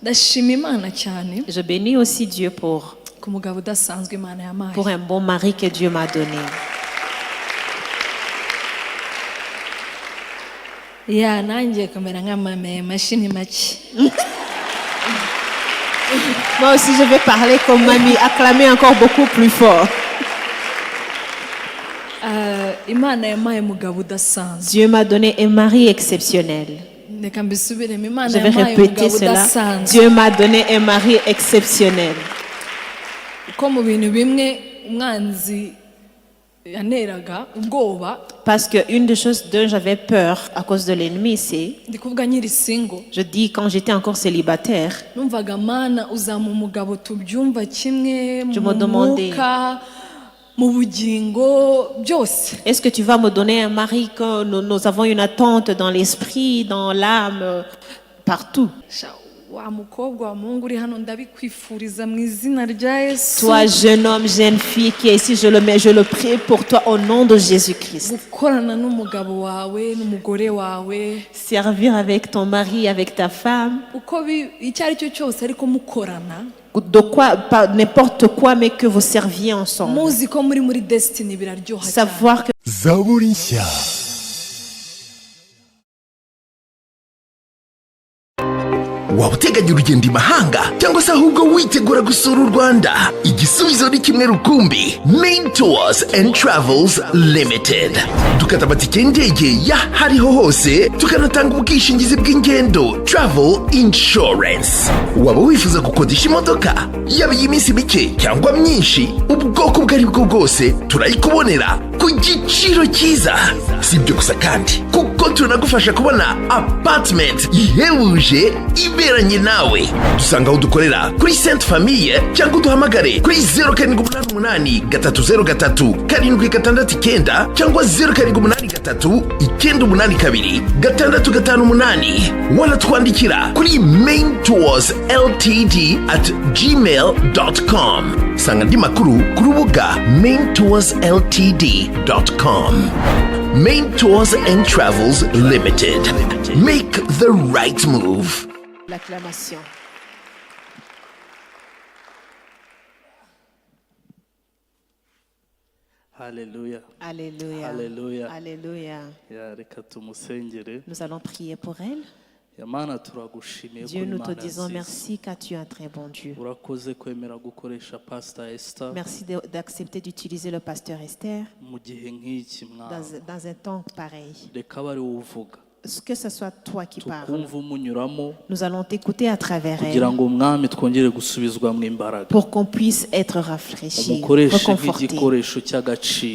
Je bénis aussi Dieu pour un bon mari que Dieu m'a donné. Moi aussi je vais parler comme mamie, acclamer encore beaucoup plus fort. Dieu m'a donné un mari exceptionnel. Je vais répéter cela. Dieu m'a donné un mari exceptionnel. Parce qu'une des choses dont j'avais peur à cause de l'ennemi, c'est, je dis quand j'étais encore célibataire, je me demandais, est-ce que tu vas me donner un mari que nous avons une attente dans l'esprit, dans l'âme, partout? Toi, jeune homme, jeune fille qui est ici, je le prie pour toi au nom de Jésus-Christ. Servir avec ton mari, avec ta femme. De quoi, pas n'importe quoi, mais que vous serviez ensemble. Savoir que waba uteganya urugendo imahanga cyangwa se ahubwo witegura gusura u Rwanda, igisubizo ni kimwe rukumbi. Main Tours and Travels Limited dukata amatike y'indege y'ahariho hose, tukanatanga ubwishingizi bw'ingendo, travel insurance. Waba wifuza gukodesha imodoka yaba iy'iminsi mike cyangwa myinshi, ubwoko ubwo ari bwo bwose turayikubonera ku giciro cyiza. Si ibyo gusa kandi kuko tunagufasha kubona apartment ihebuje iberanye nawe. Dusanga aho dukorera kuri Sainte Famille cyangwa uduhamagare kuri 0788 303 769 cyangwa 0783 982 658. Wanatwandikira kuri maintoursLTD@gmail.com. Sanga ndi makuru ku rubuga maintoursLTD.com. Main Tours and Travels Limited. Make the right move. l'acclamation. Alléluia. Alléluia. Alléluia. Alléluia. Nous allons prier pour elle. Dieu, nous te disons merci car tu es un très bon Dieu. Merci d'accepter d'utiliser le pasteur Esther dans un temps pareil. Que ce soit toi qui parles. Nous allons t'écouter à travers elle pour qu'on puisse être rafraîchi, reconforté.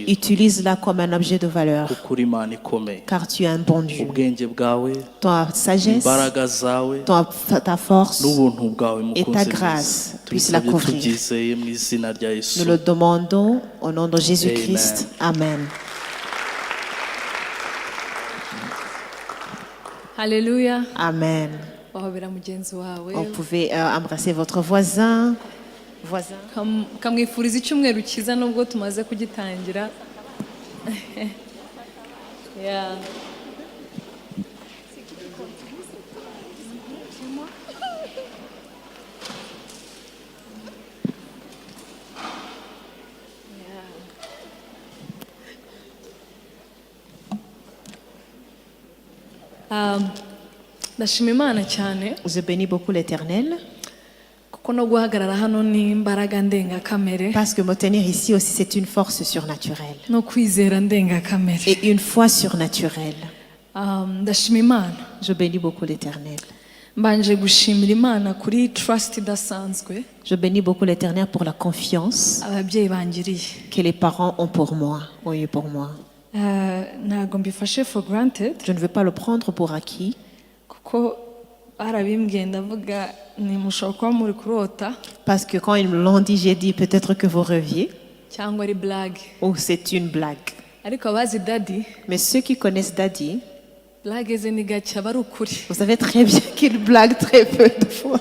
Utilise-la comme un objet de valeur car tu es un bon Dieu. Ta sagesse, ta force et ta grâce puissent la couvrir. Nous le demandons au nom de Jésus-Christ. Amen. Alléluia. Amen. Vous pouvez embrasser votre voisin. Kamwifuriza icyumweru cyiza nubwo tumaze kugitangira. Yeah. Je bénis beaucoup l'Éternel. Parce que me tenir ici aussi, c'est une force surnaturelle. Et une foi surnaturelle. Je bénis beaucoup l'Éternel. Je bénis beaucoup l'Éternel pour la confiance que les parents ont pour moi, ont eu pour moi. Je ne veux pas le prendre pour acquis. Parce que quand ils me l'ont dit, j'ai dit peut-être que vous rêviez ou c'est une blague. Mais ceux qui connaissent Daddy, vous savez très bien qu'il blague très peu de fois.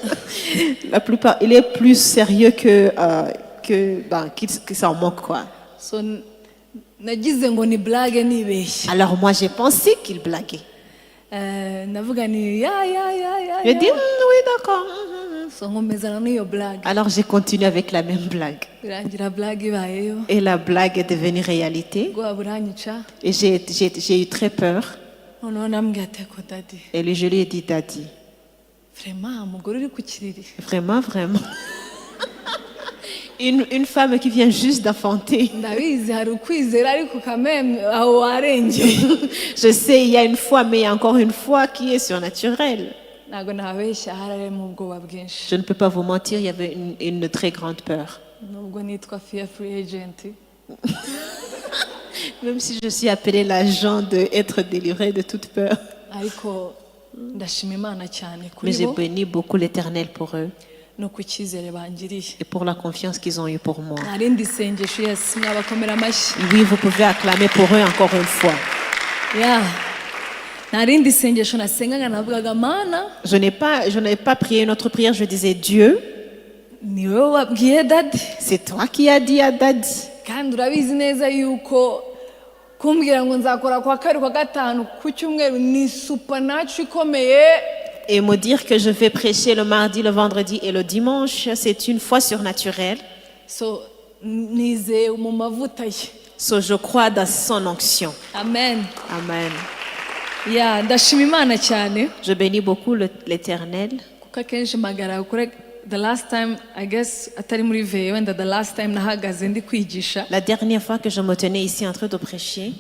La plupart, il est plus sérieux qu'il s'en moque, quoi. Alors moi j'ai pensé qu'il blaguait. Je dis oui d'accord. Alors j'ai continué avec la même blague. Et la blague est devenue réalité. Et j'ai eu très peur. Et je lui ai dit, Daddy, vraiment, vraiment. Une femme qui vient juste d'enfanter. Je sais, il y a une foi, mais il y a encore une foi qui est surnaturelle. Je ne peux pas vous mentir, il y avait une très grande peur. Même si je suis appelée l'agent d'être délivré de toute peur. Mais j'ai béni beaucoup l'Éternel pour eux. Et pour la confiance qu'ils ont eue pour moi. Oui, vous pouvez acclamer pour eux encore une fois. Je n'ai pas prié une autre prière, je disais Dieu, c'est toi qui as dit à Daddy. Et me dire que je vais prêcher le mardi, le vendredi et le dimanche, c'est une foi surnaturelle. Je crois dans son onction. Amen. Amen. Je bénis beaucoup l'Éternel. The last time, I guess, the last time la dernière fois que je me tenais ici en train de prêcher,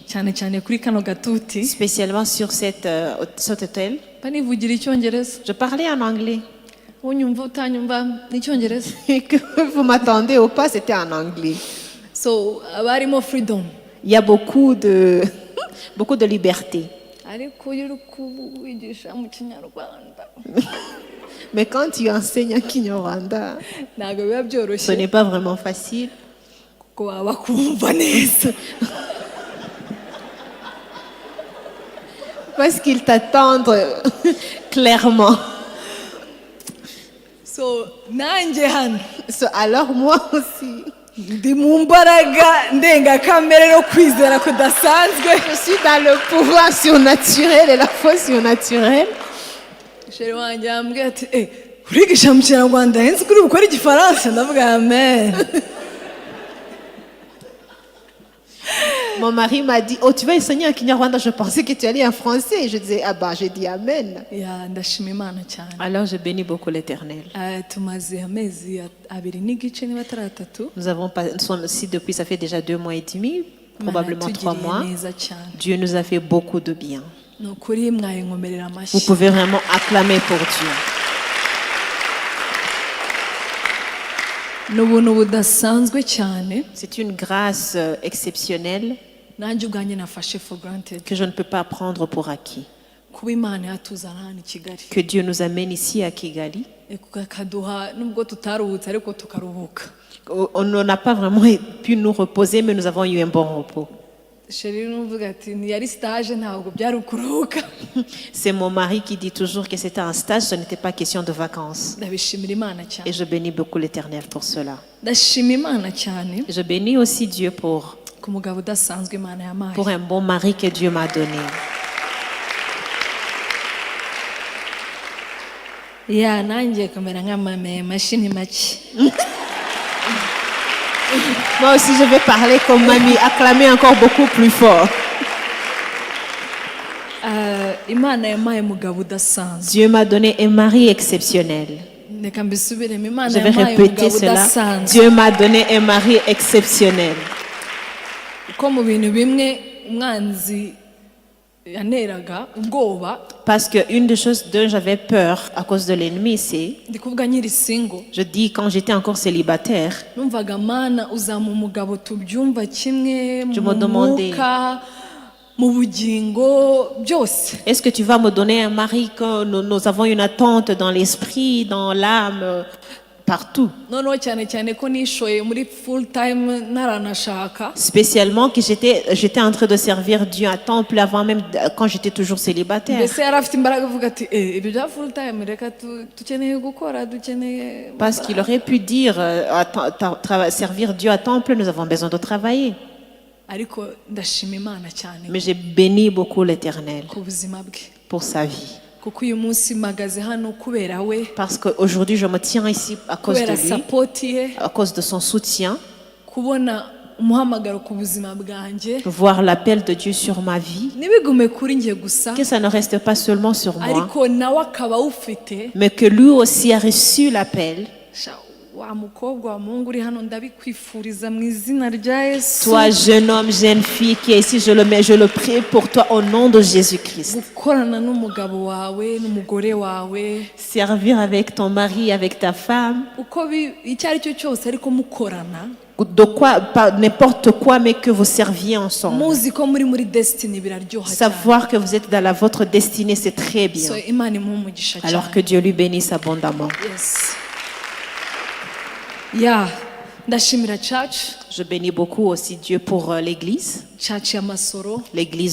spécialement sur cet hôtel, je parlais en anglais. Et que vous m'attendez ou pas, c'était en anglais. Il y a beaucoup de liberté. Mais quand tu enseignes en Kinyarwanda, ce n'est pas vraiment facile. Parce qu'ils t'attendent clairement. Alors moi aussi. Je suis dans le pouvoir surnaturel et la foi surnaturelle. Mon mari m'a dit, oh, tu vas enseigner en Kinyarwanda. Je pensais que tu allais en français. Je disais, ah bah, j'ai dit amen. Alors je bénis beaucoup l'Éternel. Nous avons aussi depuis, ça fait déjà 2 mois et demi, probablement 3 mois. Dieu nous a fait beaucoup de bien. Vous pouvez vraiment acclamer pour Dieu. C'est une grâce exceptionnelle que je ne peux pas prendre pour acquis. Que Dieu nous amène ici à Kigali. On n'a pas vraiment pu nous reposer, mais nous avons eu un bon repos. C'est mon mari qui dit toujours que c'était un stage, ce n'était pas question de vacances. Et je bénis beaucoup l'Éternel pour cela. Je bénis aussi Dieu pour un bon mari que Dieu m'a donné. Moi aussi je vais parler comme mamie, acclamer encore beaucoup plus fort. Dieu m'a donné un mari exceptionnel. Je vais répéter cela. Dieu m'a donné un mari exceptionnel. Parce qu'une des choses dont j'avais peur à cause de l'ennemi, c'est, je dis quand j'étais encore célibataire, je me demandais, est-ce que tu vas me donner un mari que nous avons une attente dans l'esprit, dans l'âme, partout. Spécialement que j'étais en train de servir Dieu à temps plein avant même quand j'étais toujours célibataire. Parce qu'il aurait pu dire servir Dieu à temps plein, nous avons besoin de travailler. Mais j'ai béni beaucoup l'Éternel pour sa vie. Parce qu'aujourd'hui, je me tiens ici à cause de lui, à cause de son soutien. Voir l'appel de Dieu sur ma vie, que ça ne reste pas seulement sur moi, mais que lui aussi a reçu l'appel. Toi, jeune homme, jeune fille qui est ici, je le prie pour toi au nom de Jésus-Christ. Servir avec ton mari, avec ta femme. De quoi, pas n'importe quoi, mais que vous serviez ensemble. Savoir que vous êtes dans votre destinée, c'est très bien. Alors que Dieu lui bénisse abondamment. Je bénis beaucoup aussi Dieu pour l'église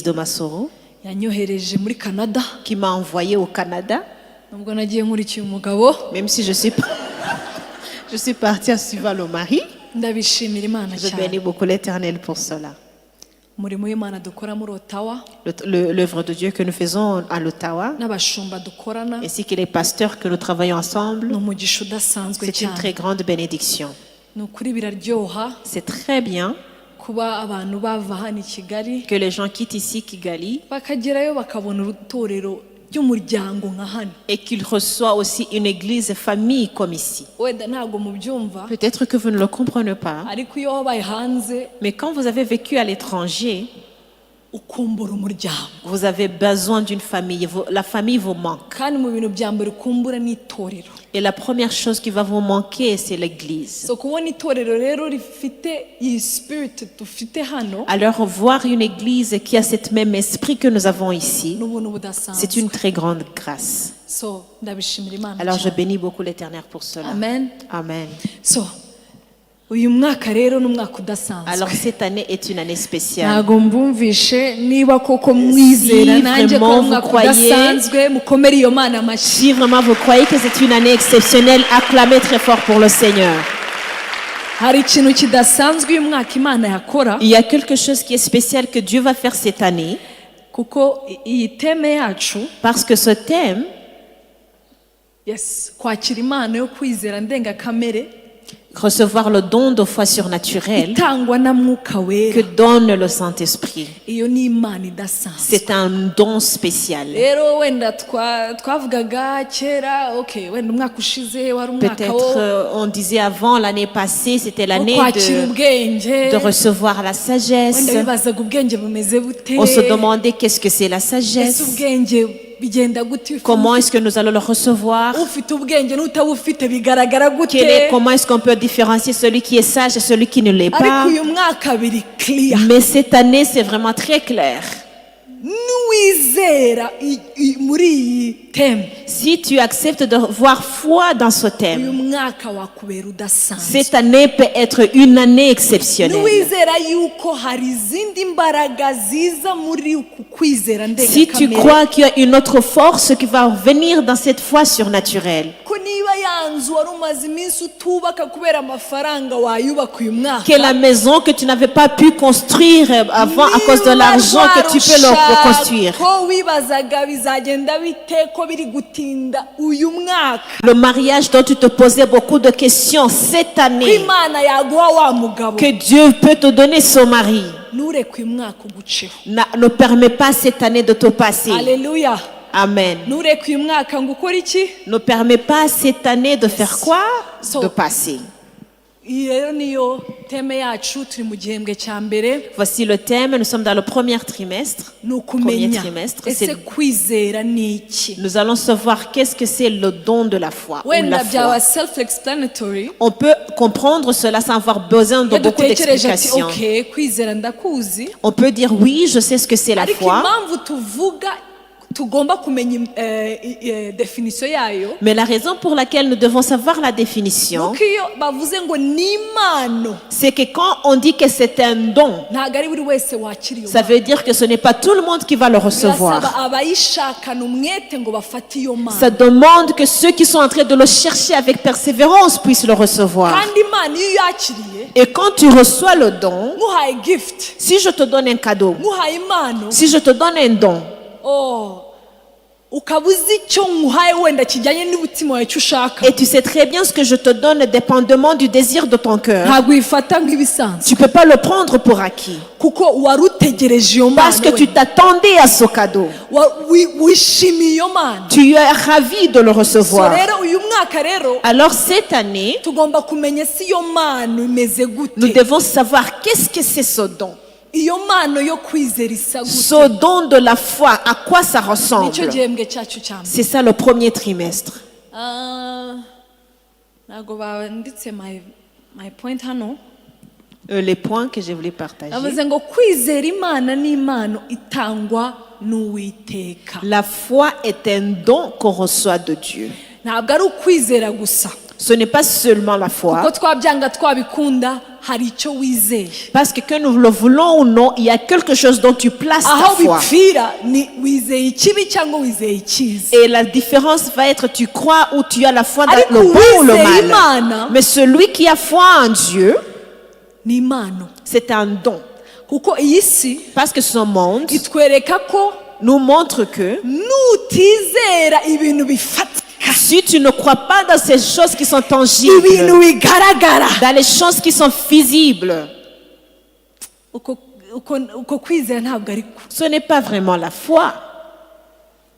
de Masoro, qui m'a envoyé au Canada. Même si je suis partie à suivre le mari. Je bénis beaucoup l'Éternel pour cela. L'œuvre de Dieu que nous faisons à l'Ottawa, ainsi que les pasteurs que nous travaillons ensemble, c'est une très grande bénédiction. C'est très bien que les gens quittent ici Kigali et qu'ils reçoivent aussi une église famille comme ici. Peut-être que vous ne le comprenez pas, mais quand vous avez vécu à l'étranger, vous avez besoin d'une famille. La famille vous manque. Et la première chose qui va vous manquer, c'est l'église. Alors, voir une église qui a ce même esprit que nous avons ici, c'est une très grande grâce. Alors, je bénis beaucoup l'Éternel pour cela. Amen. Amen. Alors cette année est une année spéciale. Si vraiment vous croyez que c'est une année exceptionnelle, acclamez très fort pour le Seigneur. Il y a quelque chose qui est spécial que Dieu va faire cette année. Parce que ce thème, recevoir le don de foi surnaturelle que donne le Saint-Esprit. C'est un don spécial. Peut-être on disait avant, l'année passée, c'était l'année de recevoir la sagesse. On se demandait qu'est-ce que c'est la sagesse. Comment est-ce que nous allons le recevoir? Comment est-ce qu'on peut différencier celui qui est sage et celui qui ne l'est pas? Mais cette année, c'est vraiment très clair. Si tu acceptes de voir foi dans ce thème, cette année peut être une année exceptionnelle. Si tu crois qu'il y a une autre force qui va venir dans cette foi surnaturelle, que la maison que tu n'avais pas pu construire avant à cause de l'argent, que tu peux le reconstruire. Le mariage dont tu te posais beaucoup de questions cette année, que Dieu peut te donner son mari, ne permet pas cette année de te passer. Alléluia. Amen. Ne permet pas cette année de faire quoi? De passer. Voici le thème, nous sommes dans le premier trimestre. Nous allons savoir qu'est-ce que c'est le don de la foi. Ou la foi. On peut comprendre cela sans avoir besoin de beaucoup d'explications. On peut dire oui, je sais ce que c'est la foi. Mais la raison pour laquelle nous devons savoir la définition, c'est que quand on dit que c'est un don, ça veut dire que ce n'est pas tout le monde qui va le recevoir. Ça demande que ceux qui sont en train de le chercher avec persévérance puissent le recevoir. Et quand tu reçois le don, si je te donne un cadeau, si je te donne un don, Et tu sais très bien ce que je te donne dépendamment du désir de ton cœur. Tu ne peux pas le prendre pour acquis. Parce que tu t'attendais à ce cadeau. Tu es ravi de le recevoir. Alors cette année, nous devons savoir qu'est-ce que c'est ce don. Ce don de la foi, à quoi ça ressemble? C'est ça le premier trimestre. Les points que je voulais partager. La foi est un don qu'on reçoit de Dieu. Ce n'est pas seulement la foi. Parce que nous le voulons ou non, il y a quelque chose dont tu places ta foi. Et la différence va être tu crois ou tu as la foi dans le bon ou le mal. Mais celui qui a foi en Dieu, c'est un don. Parce que ce monde nous montre que si tu ne crois pas dans ces choses qui sont tangibles, dans les choses qui sont visibles, ce n'est pas vraiment la foi.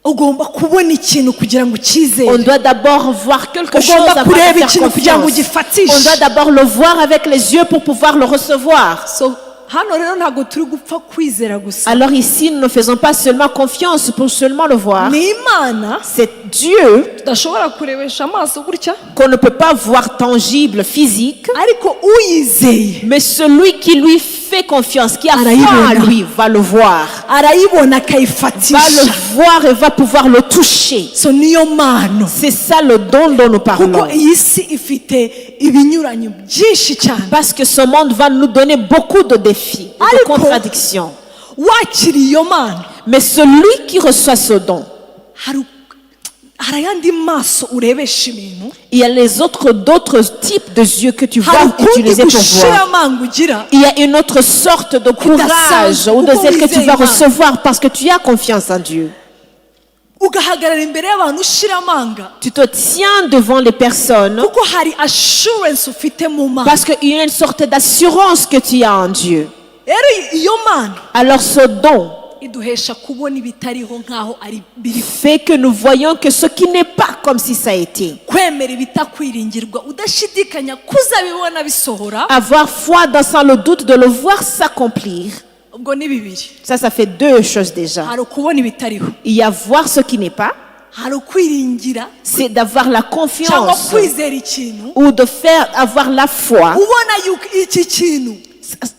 On doit d'abord voir quelque chose avant de faire confiance. On doit d'abord le voir avec les yeux pour pouvoir le recevoir. Alors ici, nous ne faisons pas seulement confiance pour seulement le voir. C'est Dieu qu'on ne peut pas voir tangible, physique. Mais celui qui lui fait confiance, qui a foi en lui, va le voir. Va le voir et va pouvoir le toucher. C'est ça le don dont nous parlons. Parce que ce monde va nous donner beaucoup de défis, de contradictions. Mais celui qui reçoit ce don, il y a d'autres types de yeux que tu vas utiliser pour voir. Il y a une autre sorte de courage ou de zèle que tu vas recevoir parce que tu as confiance en Dieu. Tu te tiens devant les personnes parce qu'il y a une sorte d'assurance que tu as en Dieu. Alors ce don fait que nous voyons que ce qui n'est pas comme si ça a été. Avoir foi dans le doute de le voir s'accomplir. Ça fait deux choses déjà. Il y a voir ce qui n'est pas. C'est d'avoir la confiance ou de faire avoir la foi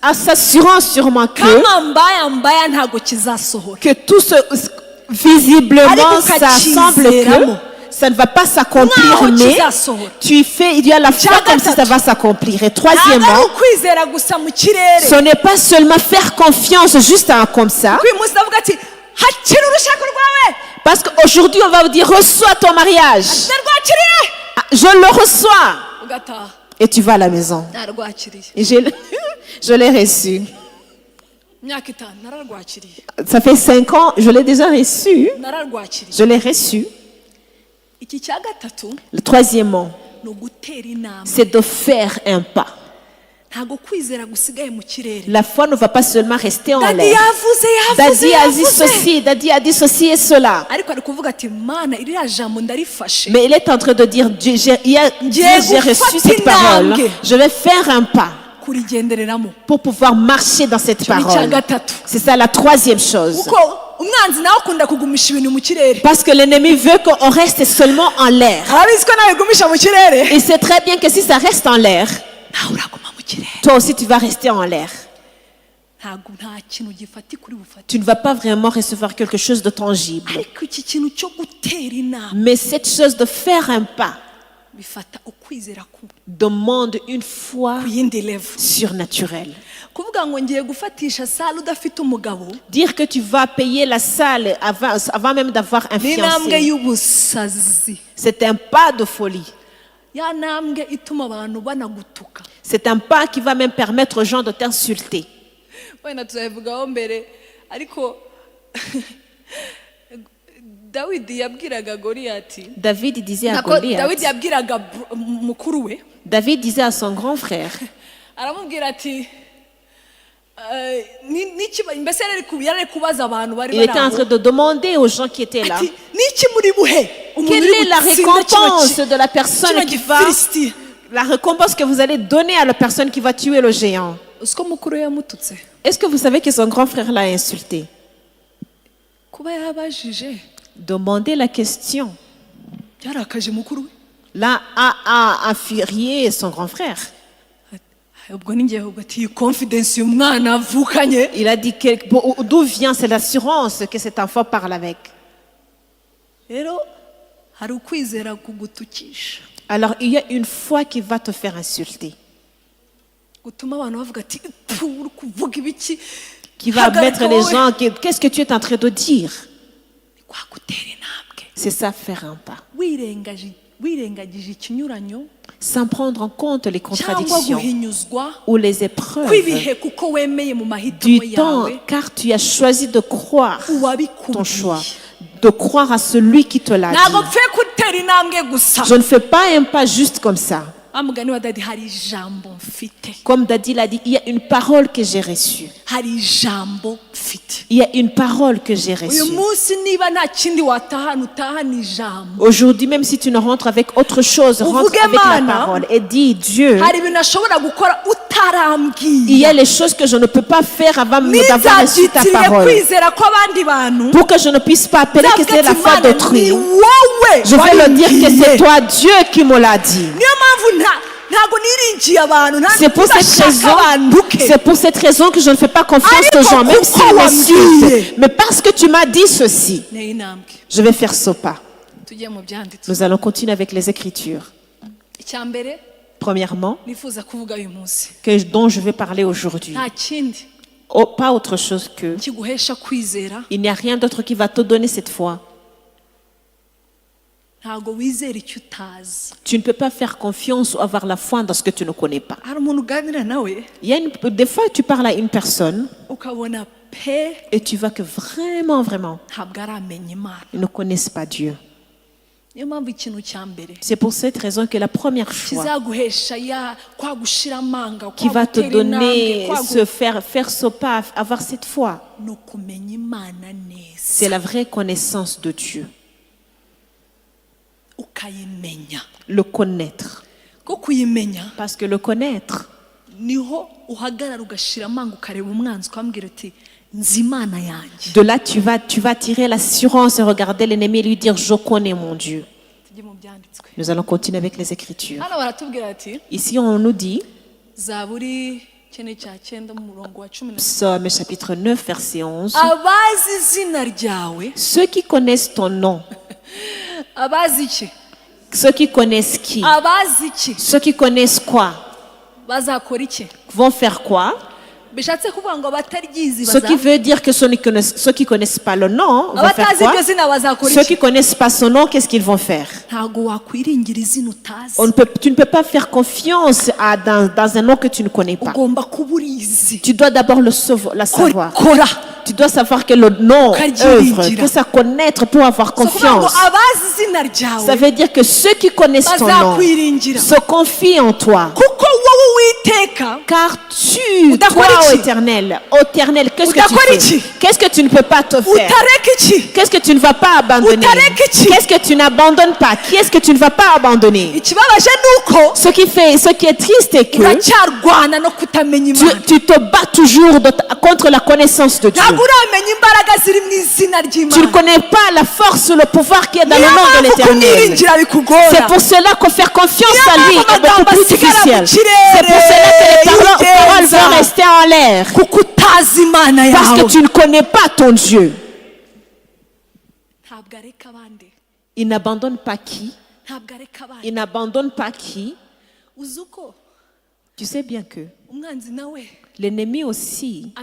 en s'assurant sûrement que tout ce visiblement ça semble que ça ne va pas s'accomplir, mais il y a la foi comme si ça va s'accomplir. Et troisièmement, ce n'est pas seulement faire confiance juste comme ça. Parce qu'aujourd'hui on va vous dire reçois ton mariage. Je le reçois. Et tu vas à la maison. Et je l'ai reçu. Ça fait 5 ans, je l'ai déjà reçu. Je l'ai reçu. Le troisièmement, c'est de faire un pas. La foi ne va pas seulement rester en l'air. Daddy a dit ceci, Daddy a dit ceci et cela. Mais il est en train de dire, Dieu, j'ai reçu cette parole. Je vais faire un pas pour pouvoir marcher dans cette parole. C'est ça la troisième chose. Parce que l'ennemi veut qu'on reste seulement en l'air. Et c'est très bien que si ça reste en l'air, toi aussi tu vas rester en l'air. Tu ne vas pas vraiment recevoir quelque chose de tangible. Mais cette chose de faire un pas demande une foi surnaturelle. Dire que tu vas payer la salle avant même d'avoir un fiancé, c'est un pas de folie. C'est un pas qui va même permettre aux gens de t'insulter. David disait à Goliath, David disait à son grand frère, il était en train de demander aux gens qui étaient là, quelle est la récompense de la personne qui va, la récompense que vous allez donner à la personne qui va tuer le géant? Est-ce que vous savez que son grand frère l'a insulté? Demander la question. Là, a infurié son grand frère. Il a dit d'où vient cette assurance que cet enfant parle avec. Alors il y a une foi qui va te faire insulter, qui va mettre les gens, qu'est-ce que tu es en train de dire? C'est ça, faire un pas sans prendre en compte les contradictions ou les épreuves du temps, car tu as choisi de croire ton choix, de croire à celui qui te l'a dit. Je ne fais pas un pas juste comme ça. Comme Daddy l'a dit, il y a une parole que j'ai reçue. Il y a une parole que j'ai reçue. Aujourd'hui, même si tu ne rentres avec autre chose, rentre avec la parole et dis, Dieu, il y a les choses que je ne peux pas faire avant d'avoir reçu ta parole. Pour que je ne puisse pas appeler que c'est la foi d'autrui, je vais leur dire que c'est toi, Dieu, qui me l'a dit. C'est pour cette raison que je ne fais pas confiance aux gens, même s'ils m'insultent. Mais parce que tu m'as dit ceci, je vais faire ce pas. Nous allons continuer avec les Écritures. Premièrement, dont je vais parler aujourd'hui. Pas autre chose que il n'y a rien d'autre qui va te donner cette foi. Tu ne peux pas faire confiance ou avoir la foi dans ce que tu ne connais pas. Des fois, tu parles à une personne et tu vois que vraiment, ils ne connaissent pas Dieu. C'est pour cette raison que la première chose qui va te donner faire ce pas, avoir cette foi, c'est la vraie connaissance de Dieu. Le connaître. Parce que le connaître, de là tu vas tirer l'assurance et regarder l'ennemi et lui dire, je connais mon Dieu. Nous allons continuer avec les Écritures. Ici on nous dit, Psaume chapitre 9 verset 11, ceux qui connaissent ton nom. Ceux qui connaissent qui? Ceux qui connaissent quoi? Vont faire quoi? Ce qui veut dire que ceux qui connaissent pas le nom vont faire quoi? Ceux qui connaissent pas son nom, qu'est-ce qu'ils vont faire? Tu ne peux pas faire confiance dans un nom que tu ne connais pas. Tu dois d'abord la savoir. Tu dois savoir que le nom œuvre, que ça connaître pour avoir confiance. Ça veut dire que ceux qui connaissent ton nom se confient en toi. Car toi, ô Éternel, qu'est-ce que tu fais? Qu'est-ce que tu ne peux pas te faire? Qu'est-ce que tu ne vas pas abandonner? Qu'est-ce que tu n'abandonnes pas? Qui est-ce que tu ne vas pas abandonner? Ce qui est triste est que tu te bats toujours contre la connaissance de Dieu. Tu ne connais pas la force, le pouvoir qui est dans le nom de l'Éternel. C'est pour cela que faire confiance à lui est beaucoup plus difficile. C'est pour cela que les paroles vont rester en l'air. Parce que tu ne connais pas ton Dieu. Il n'abandonne pas qui? Il n'abandonne pas qui? Tu sais bien que l'ennemi aussi,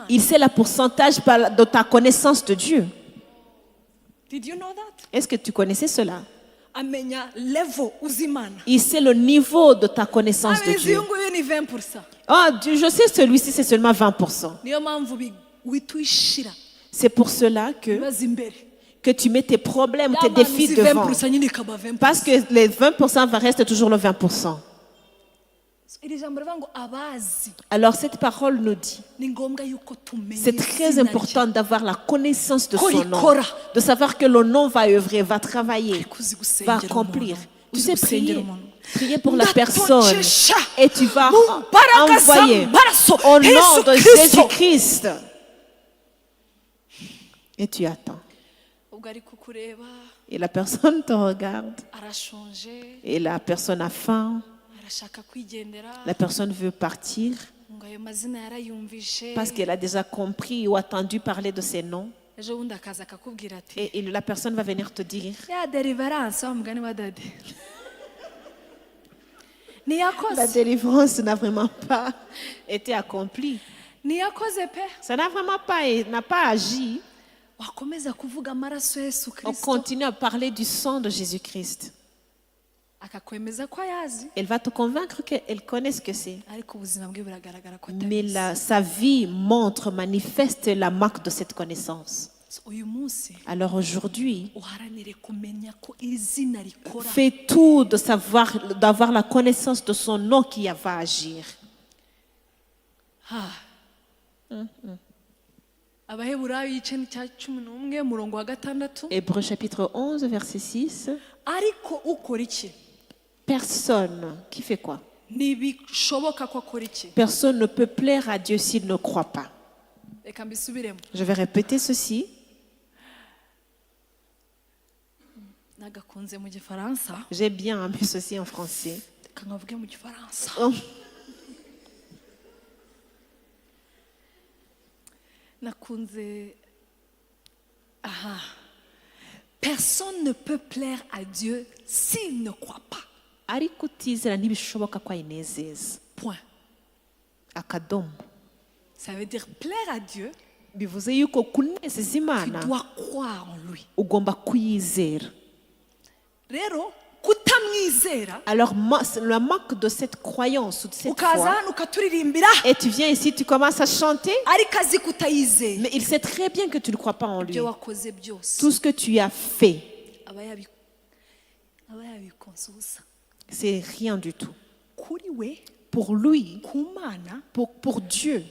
il sait le pourcentage de ta connaissance de Dieu. Est-ce que tu connaissais cela? Il sait le niveau de ta connaissance de Dieu. Oh, je sais, celui-ci c'est seulement 20%. C'est pour cela que que tu mets tes problèmes, tes défis devant. Parce que les 20% va rester toujours le 20%. Alors cette parole nous dit, c'est très important d'avoir la connaissance de son nom, de savoir que le nom va œuvrer, va travailler, va accomplir. Tu sais prier pour la personne et tu vas envoyer au nom de Jésus-Christ. Et tu attends. Et la personne te regarde. Et la personne a faim. La personne veut partir parce qu'elle a déjà compris ou entendu parler de ces noms. Et la personne va venir te dire, la délivrance n'a vraiment pas été accomplie. Ça n'a vraiment pas agi. On continue à parler du sang de Jésus-Christ. Elle va te convaincre qu'elle connaît ce que c'est. Mais sa vie manifeste la marque de cette connaissance. Alors aujourd'hui, fais tout d'avoir la connaissance de son nom qui va agir. Hébreux chapitre 11, verset 6. Personne qui fait quoi? Personne ne peut plaire à Dieu s'il ne croit pas. Je vais répéter ceci. J'ai bien aimé ceci en français. Personne ne peut plaire à Dieu s'il ne croit pas. Point. Ça veut dire plaire à Dieu. Tu dois croire en lui. Alors le manque de cette croyance ou de cette foi, et tu viens ici, tu commences à chanter, mais il sait très bien que tu ne crois pas en lui. Tout ce que tu as fait, c'est rien du tout. Pour lui, pour Dieu,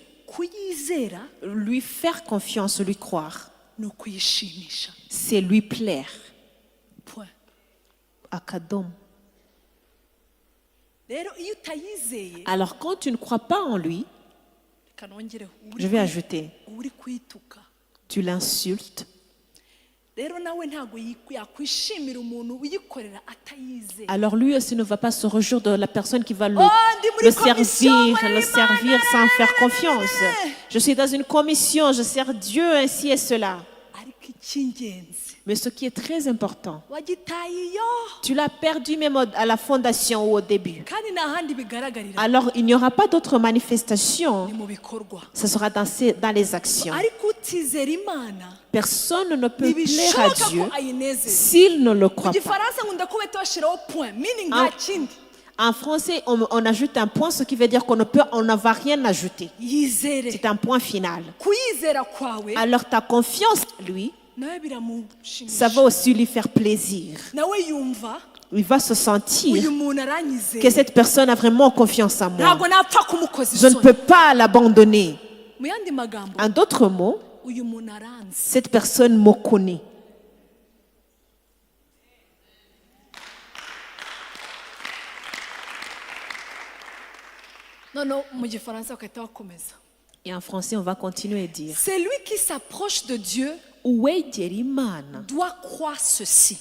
lui faire confiance, lui croire, c'est lui plaire. Alors quand tu ne crois pas en lui, je vais ajouter, tu l'insultes. Alors lui aussi ne va pas se réjouir de la personne qui va le servir sans faire confiance. Je suis dans une commission, je sers Dieu ainsi et cela. Mais ce qui est très important, tu l'as perdu même à la fondation ou au début. Alors il n'y aura pas d'autre manifestation. Ce sera dans les actions. Personne ne peut plaire à Dieu s'il ne le croit pas. En français, on ajoute un point, ce qui veut dire qu'on ne va rien ajouter. C'est un point final. Alors ta confiance en lui, ça va aussi lui faire plaisir. Il va se sentir que cette personne a vraiment confiance en moi. Je ne peux pas l'abandonner. En d'autres mots, cette personne me connaît. Et en français, on va continuer à dire. Celui qui s'approche de Dieu doit croire ceci.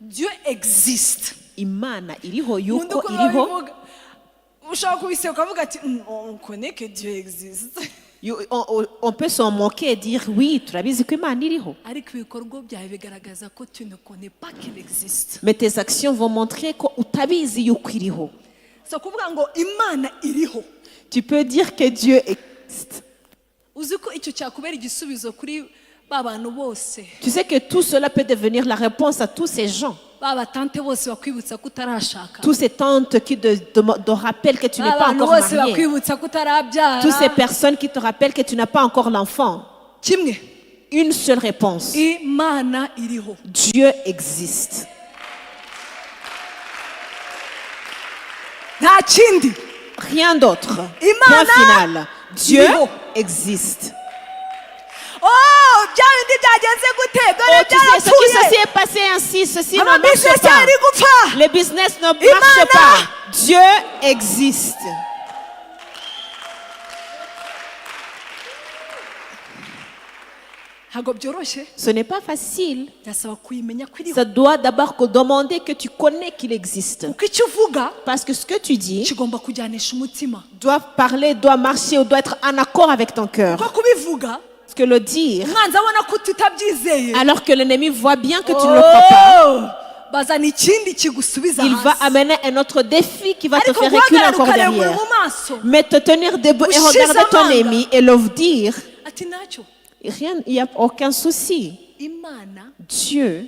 Dieu existe. On connaît que Dieu existe. On peut s'en moquer et dire oui, mais tes actions vont montrer que tu peux dire que Dieu existe. Tu sais que tout cela peut devenir la réponse à tous ces gens. Tous ces tantes qui te rappellent que tu n'es pas encore marié. Toutes ces personnes qui te rappellent que tu n'as pas encore l'enfant. une seule réponse. Dieu existe. Rien d'autre. Point final. Dieu existe. Oh, tu sais ce qui s'est passé ainsi, ceci ne marche pas. Les business ne marchent pas. Dieu existe. Ce n'est pas facile. Ça doit d'abord demander que tu connais qu'il existe. Parce que ce que tu dis doit parler, doit marcher ou doit être en accord avec ton cœur. Parce que le dire, alors que l'ennemi voit bien que tu ne le crois pas, il va amener un autre défi qui va te faire reculer encore derrière. Mais te tenir debout et regarder ton ennemi et le dire, rien, il n'y a aucun souci. Dieu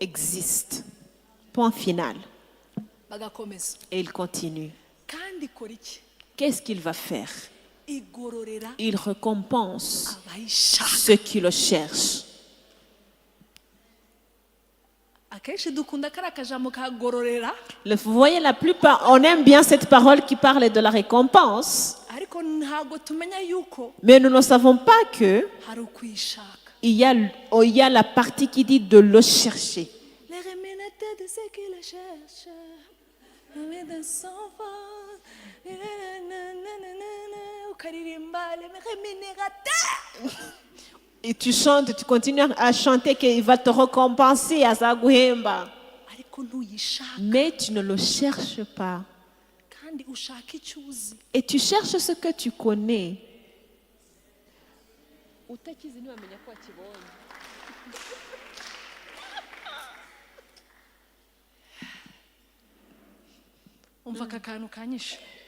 existe. Point final. Et il continue. Qu'est-ce qu'il va faire? Il récompense ceux qui le cherchent. Vous voyez, la plupart, on aime bien cette parole qui parle de la récompense. Mais nous ne savons pas que il y a la partie qui dit de le chercher. Et tu chantes, tu continues à chanter qu'il va te récompenser à Zaguhemba. Mais tu ne le cherches pas. Et tu cherches ce que tu connais.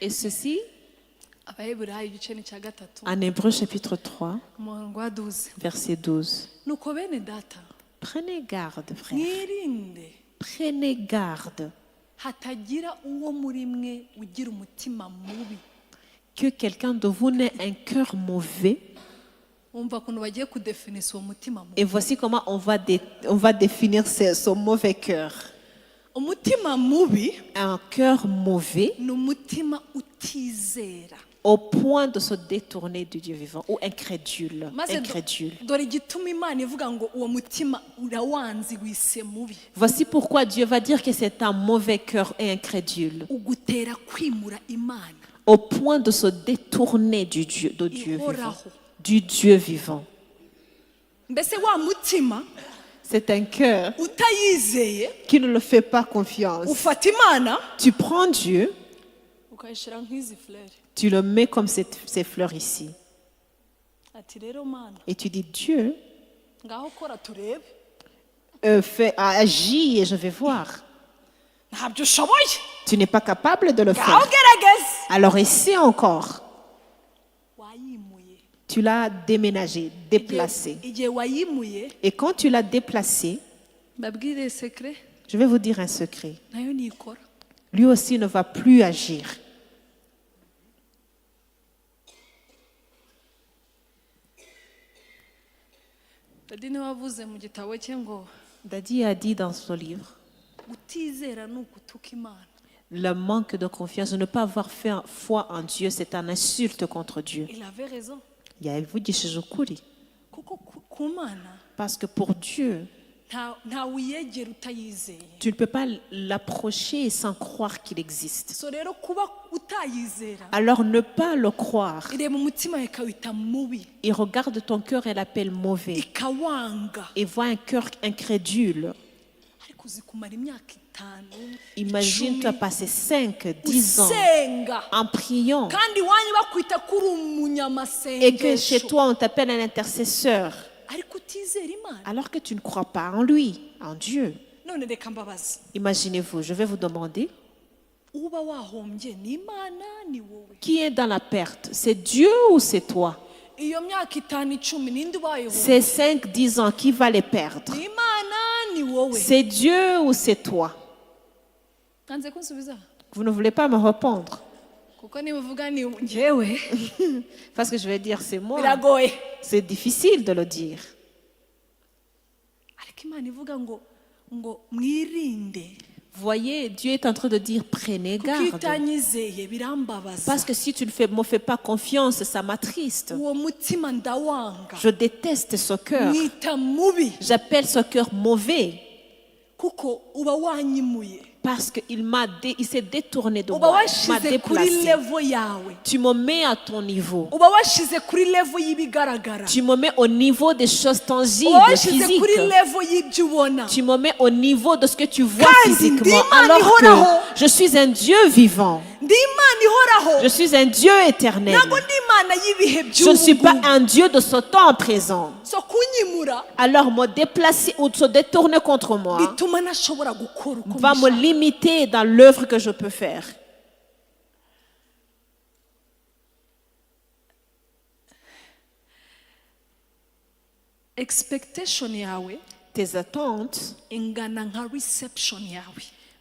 Et ceci, en Hébreux chapitre 3, verset 12. Prenez garde, frère. Prenez garde que quelqu'un de vous n'ait un cœur mauvais. Et voici comment on va définir ce mauvais cœur. Un cœur mauvais au point de se détourner du Dieu vivant ou incrédule. Voici pourquoi Dieu va dire que c'est un mauvais cœur et incrédule au point de se détourner du Dieu vivant. Du Dieu vivant. C'est un cœur qui ne le fait pas confiance. Tu prends Dieu, tu le mets comme ces fleurs ici. Et tu dis, Dieu, agis et je vais voir. Tu n'es pas capable de le faire. Alors essaie encore. Tu l'as déménagé, déplacé. Et quand tu l'as déplacé, je vais vous dire un secret. Lui aussi ne va plus agir. Daddy a dit dans son livre, le manque de confiance, de ne pas avoir fait foi en Dieu, c'est une insulte contre Dieu. Il avait raison. Parce que pour Dieu, tu ne peux pas l'approcher sans croire qu'il existe. Alors ne pas le croire. Il regarde ton cœur et l'appelle mauvais. Et voit un cœur incrédule. Imagine, tu as passé 5, 10 ans en priant et que chez toi on t'appelle un intercesseur alors que tu ne crois pas en lui, en Dieu. Imaginez-vous, je vais vous demander, qui est dans la perte? C'est Dieu ou c'est toi? Ces 5, 10 ans, qui va les perdre? C'est Dieu ou c'est toi? Vous ne voulez pas me répondre. Parce que je vais dire c'est moi. C'est difficile de le dire. Voyez, Dieu est en train de dire prenez garde. Parce que si tu ne me fais pas confiance, ça m'attriste. Je déteste ce cœur. J'appelle ce cœur mauvais. Parce qu'il s'est détourné de moi, m'a déplacé. Tu me mets à ton niveau. Tu me mets au niveau des choses tangibles, physiques. Tu me mets au niveau de ce que tu vois physiquement. Alors que je suis un Dieu vivant. Je suis un Dieu éternel. Je ne suis pas un Dieu de ce temps présent. Alors me déplacer ou se détourner contre moi va me limiter dans l'œuvre que je peux faire. Tes attentes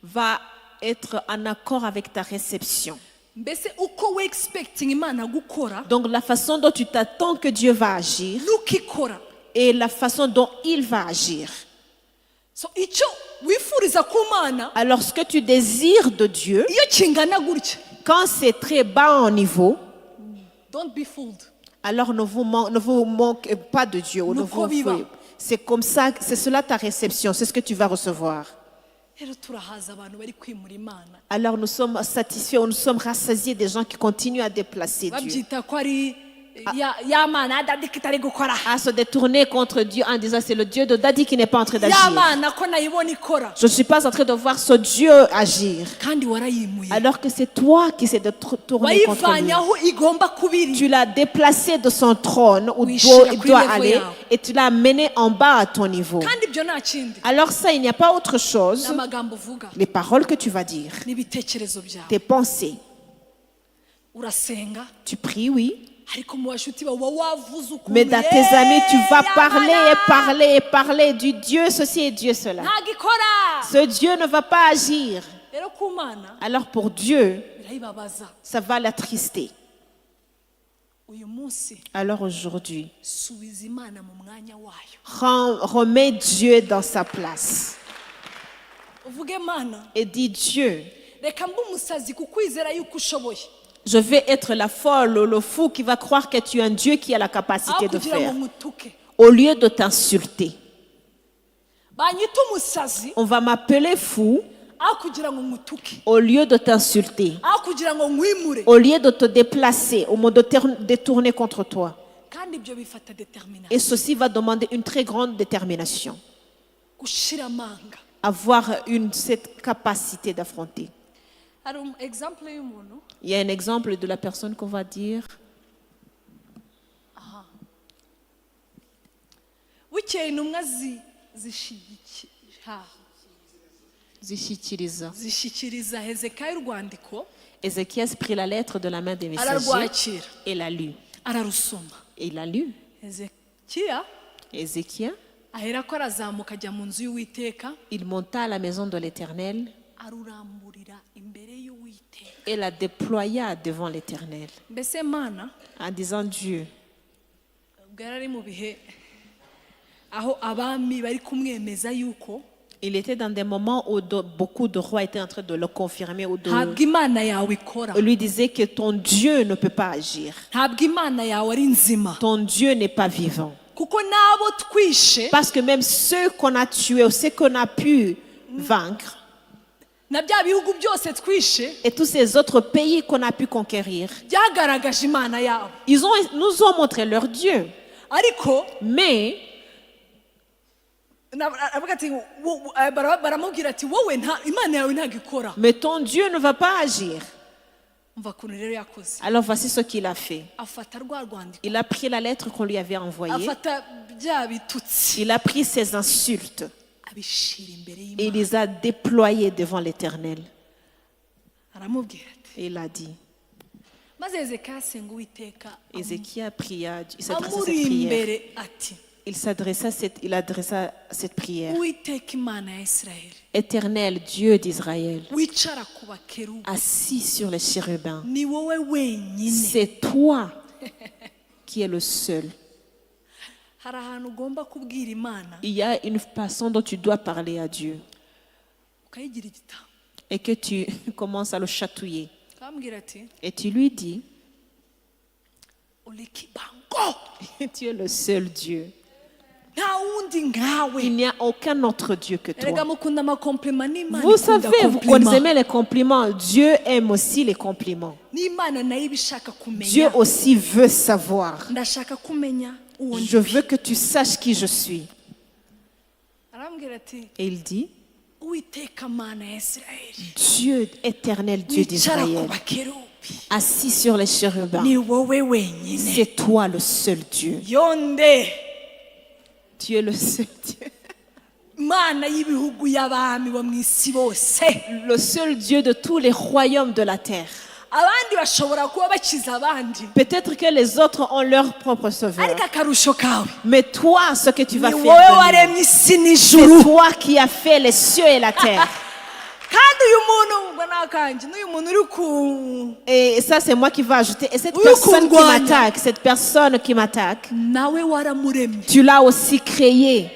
va être en accord avec ta réception. Donc la façon dont tu t'attends que Dieu va agir et la façon dont il va agir. Alors ce que tu désires de Dieu, quand c'est très bas en niveau, alors ne vous manquez pas de Dieu. C'est comme ça, c'est cela ta réception, c'est ce que tu vas recevoir. Alors nous sommes satisfaits, nous sommes rassasiés des gens qui continuent à déplacer Dieu. À se détourner contre Dieu en disant c'est le Dieu de Daddy qui n'est pas en train d'agir. Je ne suis pas en train de voir ce Dieu agir. Alors que c'est toi qui s'est détourné contre lui. Tu l'as déplacé de son trône où il doit aller et tu l'as mené en bas à ton niveau. Alors ça, il n'y a pas autre chose. Les paroles que tu vas dire, tes pensées. Tu pries, oui. Mais dans tes amis, tu vas parler du Dieu ceci et Dieu cela. Ce Dieu ne va pas agir. Alors pour Dieu, ça va l'attrister. Alors aujourd'hui, remets Dieu dans sa place. Et dis Dieu, je vais être la folle ou le fou qui va croire que tu es un Dieu qui a la capacité de faire. Au lieu de t'insulter, on va m'appeler fou. Au lieu de t'insulter, au lieu de te déplacer, au lieu de te détourner contre toi. Et ceci va demander une très grande détermination. Avoir cette capacité d'affronter. Il y a un exemple de la personne qu'on va dire. Ézéchias prit la lettre de la main des messagers et l'a lu. Et il l'a lu. Ézéchias, il monta à la maison de l'Éternel et la déploya devant l'Éternel en disant Dieu. Il était dans des moments où beaucoup de rois étaient en train de le confirmer ou de lui disaient que ton Dieu ne peut pas agir. Ton Dieu n'est pas vivant. Parce que même ceux qu'on a tués ou ceux qu'on a pu vaincre, et tous ces autres pays qu'on a pu conquérir, ils nous ont montré leur Dieu. Mais ton Dieu ne va pas agir. Alors voici ce qu'il a fait. Il a pris la lettre qu'on lui avait envoyée. Il a pris ses insultes et il les a déployées devant l'Éternel. Et il a dit. Ézéchias pria, il adressa cette prière. Éternel Dieu d'Israël, assis sur les chérubins, c'est toi qui es le seul il y a une façon dont tu dois parler à Dieu et que tu commences à le chatouiller. Et tu lui dis, tu es le seul Dieu. Il n'y a aucun autre Dieu que toi. Vous savez, vous aimez les compliments. Dieu aime aussi les compliments. Dieu aussi veut savoir. Je veux que tu saches qui je suis. Et il dit, Dieu éternel, Dieu d'Israël, assis sur les chérubins, c'est toi le seul Dieu. Tu es le seul Dieu. Le seul Dieu de tous les royaumes de la terre. Peut-être que les autres ont leur propre sauveur. Mais toi, ce que tu vas faire, c'est toi qui as fait les cieux et la terre. Et ça, c'est moi qui vais ajouter. Et cette personne qui m'attaque, tu l'as aussi créé.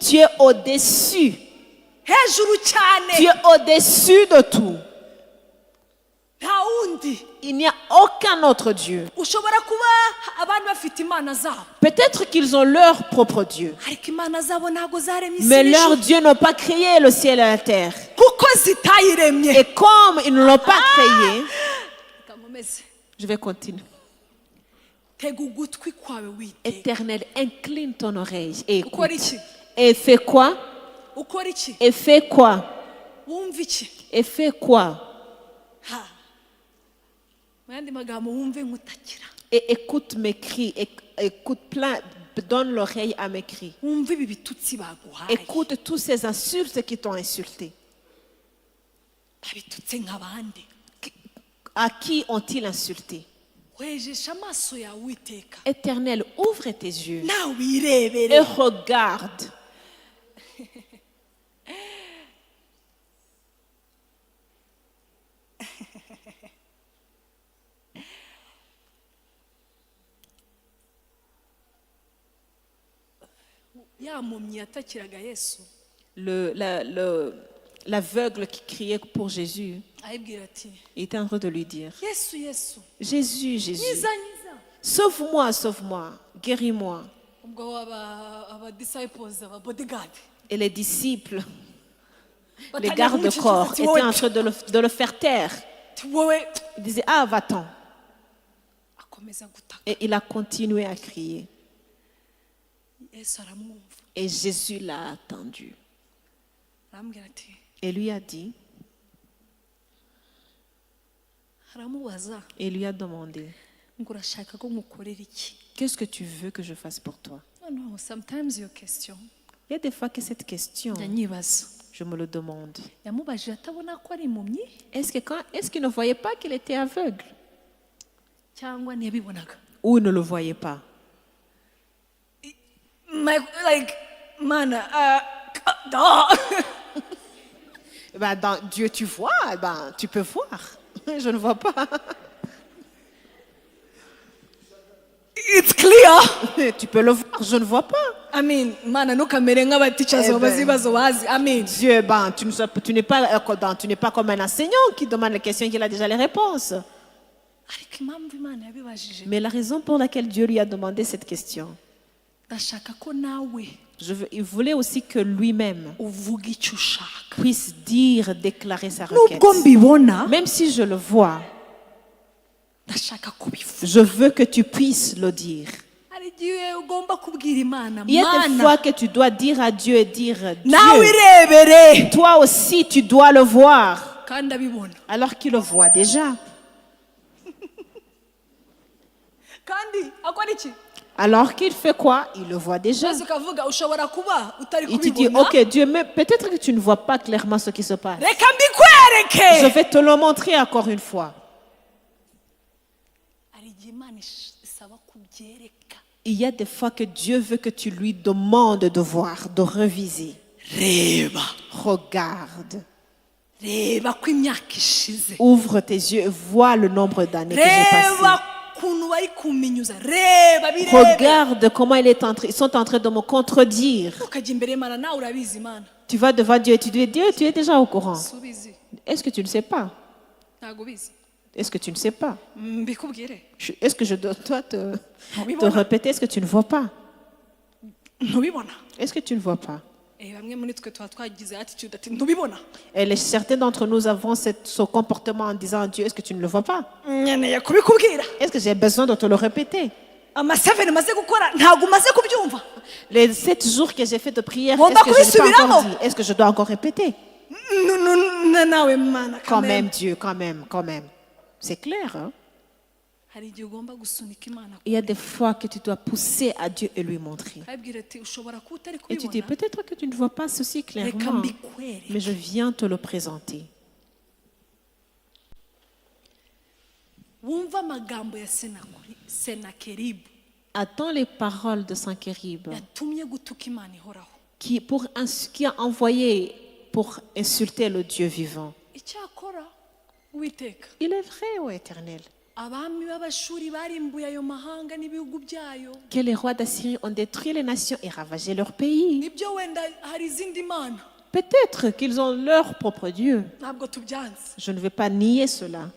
Tu es au-dessus. Tu es au-dessus de tout. Il n'y a aucun autre Dieu. Peut-être qu'ils ont leur propre Dieu. Mais leur Dieu n'a pas créé le ciel et la terre. Et comme ils ne l'ont pas créé, je vais continuer. Éternel, incline ton oreille et écoute. Et fais quoi? Et fais quoi? Et fais quoi? Et écoute mes cris, écoute plein, donne l'oreille à mes cris. Écoute tous ces insultes qui t'ont insulté. À qui ont-ils insulté? Éternel, ouvre tes yeux et regarde. L'aveugle qui criait pour Jésus, il était en train de lui dire, Jésus, Jésus, sauve-moi, sauve-moi, guéris-moi. Et les disciples, les gardes-corps, étaient en train de le faire taire. Ils disaient, ah, va-t'en. Et il a continué à crier. Et Jésus l'a attendu. Et lui a dit, et lui a demandé, qu'est-ce que tu veux que je fasse pour toi? Il y a des fois que cette question, je me le demande. Est-ce qu'il ne voyait pas qu'il était aveugle? Ou il ne le voyait pas? Dieu, tu vois, tu peux voir. Je ne vois pas. It's clear. Tu peux le voir, je ne vois pas. Dieu, tu n'es pas comme un enseignant qui demande les questions et qui a déjà les réponses. Mais la raison pour laquelle Dieu lui a demandé cette question, il voulait aussi que lui-même puisse déclarer sa requête. Même si je le vois, je veux que tu puisses le dire. Il y a des fois que tu dois dire à Dieu et dire, Dieu, toi aussi tu dois le voir. Alors qu'il le voit déjà. Alors qu'il fait quoi? Il le voit déjà. Il te dit, ok Dieu, mais peut-être que tu ne vois pas clairement ce qui se passe. Je vais te le montrer encore une fois. Il y a des fois que Dieu veut que tu lui demandes de voir, de reviser. Regarde. Ouvre tes yeux et vois le nombre d'années que j'ai passées. Regarde comment ils sont en train de me contredire. Tu vas devant Dieu et tu dis, Dieu, tu es déjà au courant. Est-ce que tu ne sais pas? Est-ce que tu ne sais pas? Est-ce que je dois te répéter? Est-ce que tu ne vois pas? Est-ce que tu ne vois pas? Et certains d'entre nous avons ce comportement en disant à Dieu, est-ce que tu ne le vois pas? Est-ce que j'ai besoin de te le répéter? Les 7 jours que j'ai fait de prière, est-ce que je n'ai pas encore dit? Est-ce que je dois encore répéter? Quand même, Dieu, quand même. C'est clair, hein? Il y a des fois que tu dois pousser à Dieu et lui montrer. Et tu dis, peut-être que tu ne vois pas ceci clairement, mais je viens te le présenter. Attends les paroles de Sankérib qui a envoyé pour insulter le Dieu vivant. Il est vrai, ô Éternel, que les rois d'Assyrie ont détruit les nations et ravagé leur pays. Peut-être qu'ils ont leur propre Dieu. Je ne vais pas nier cela.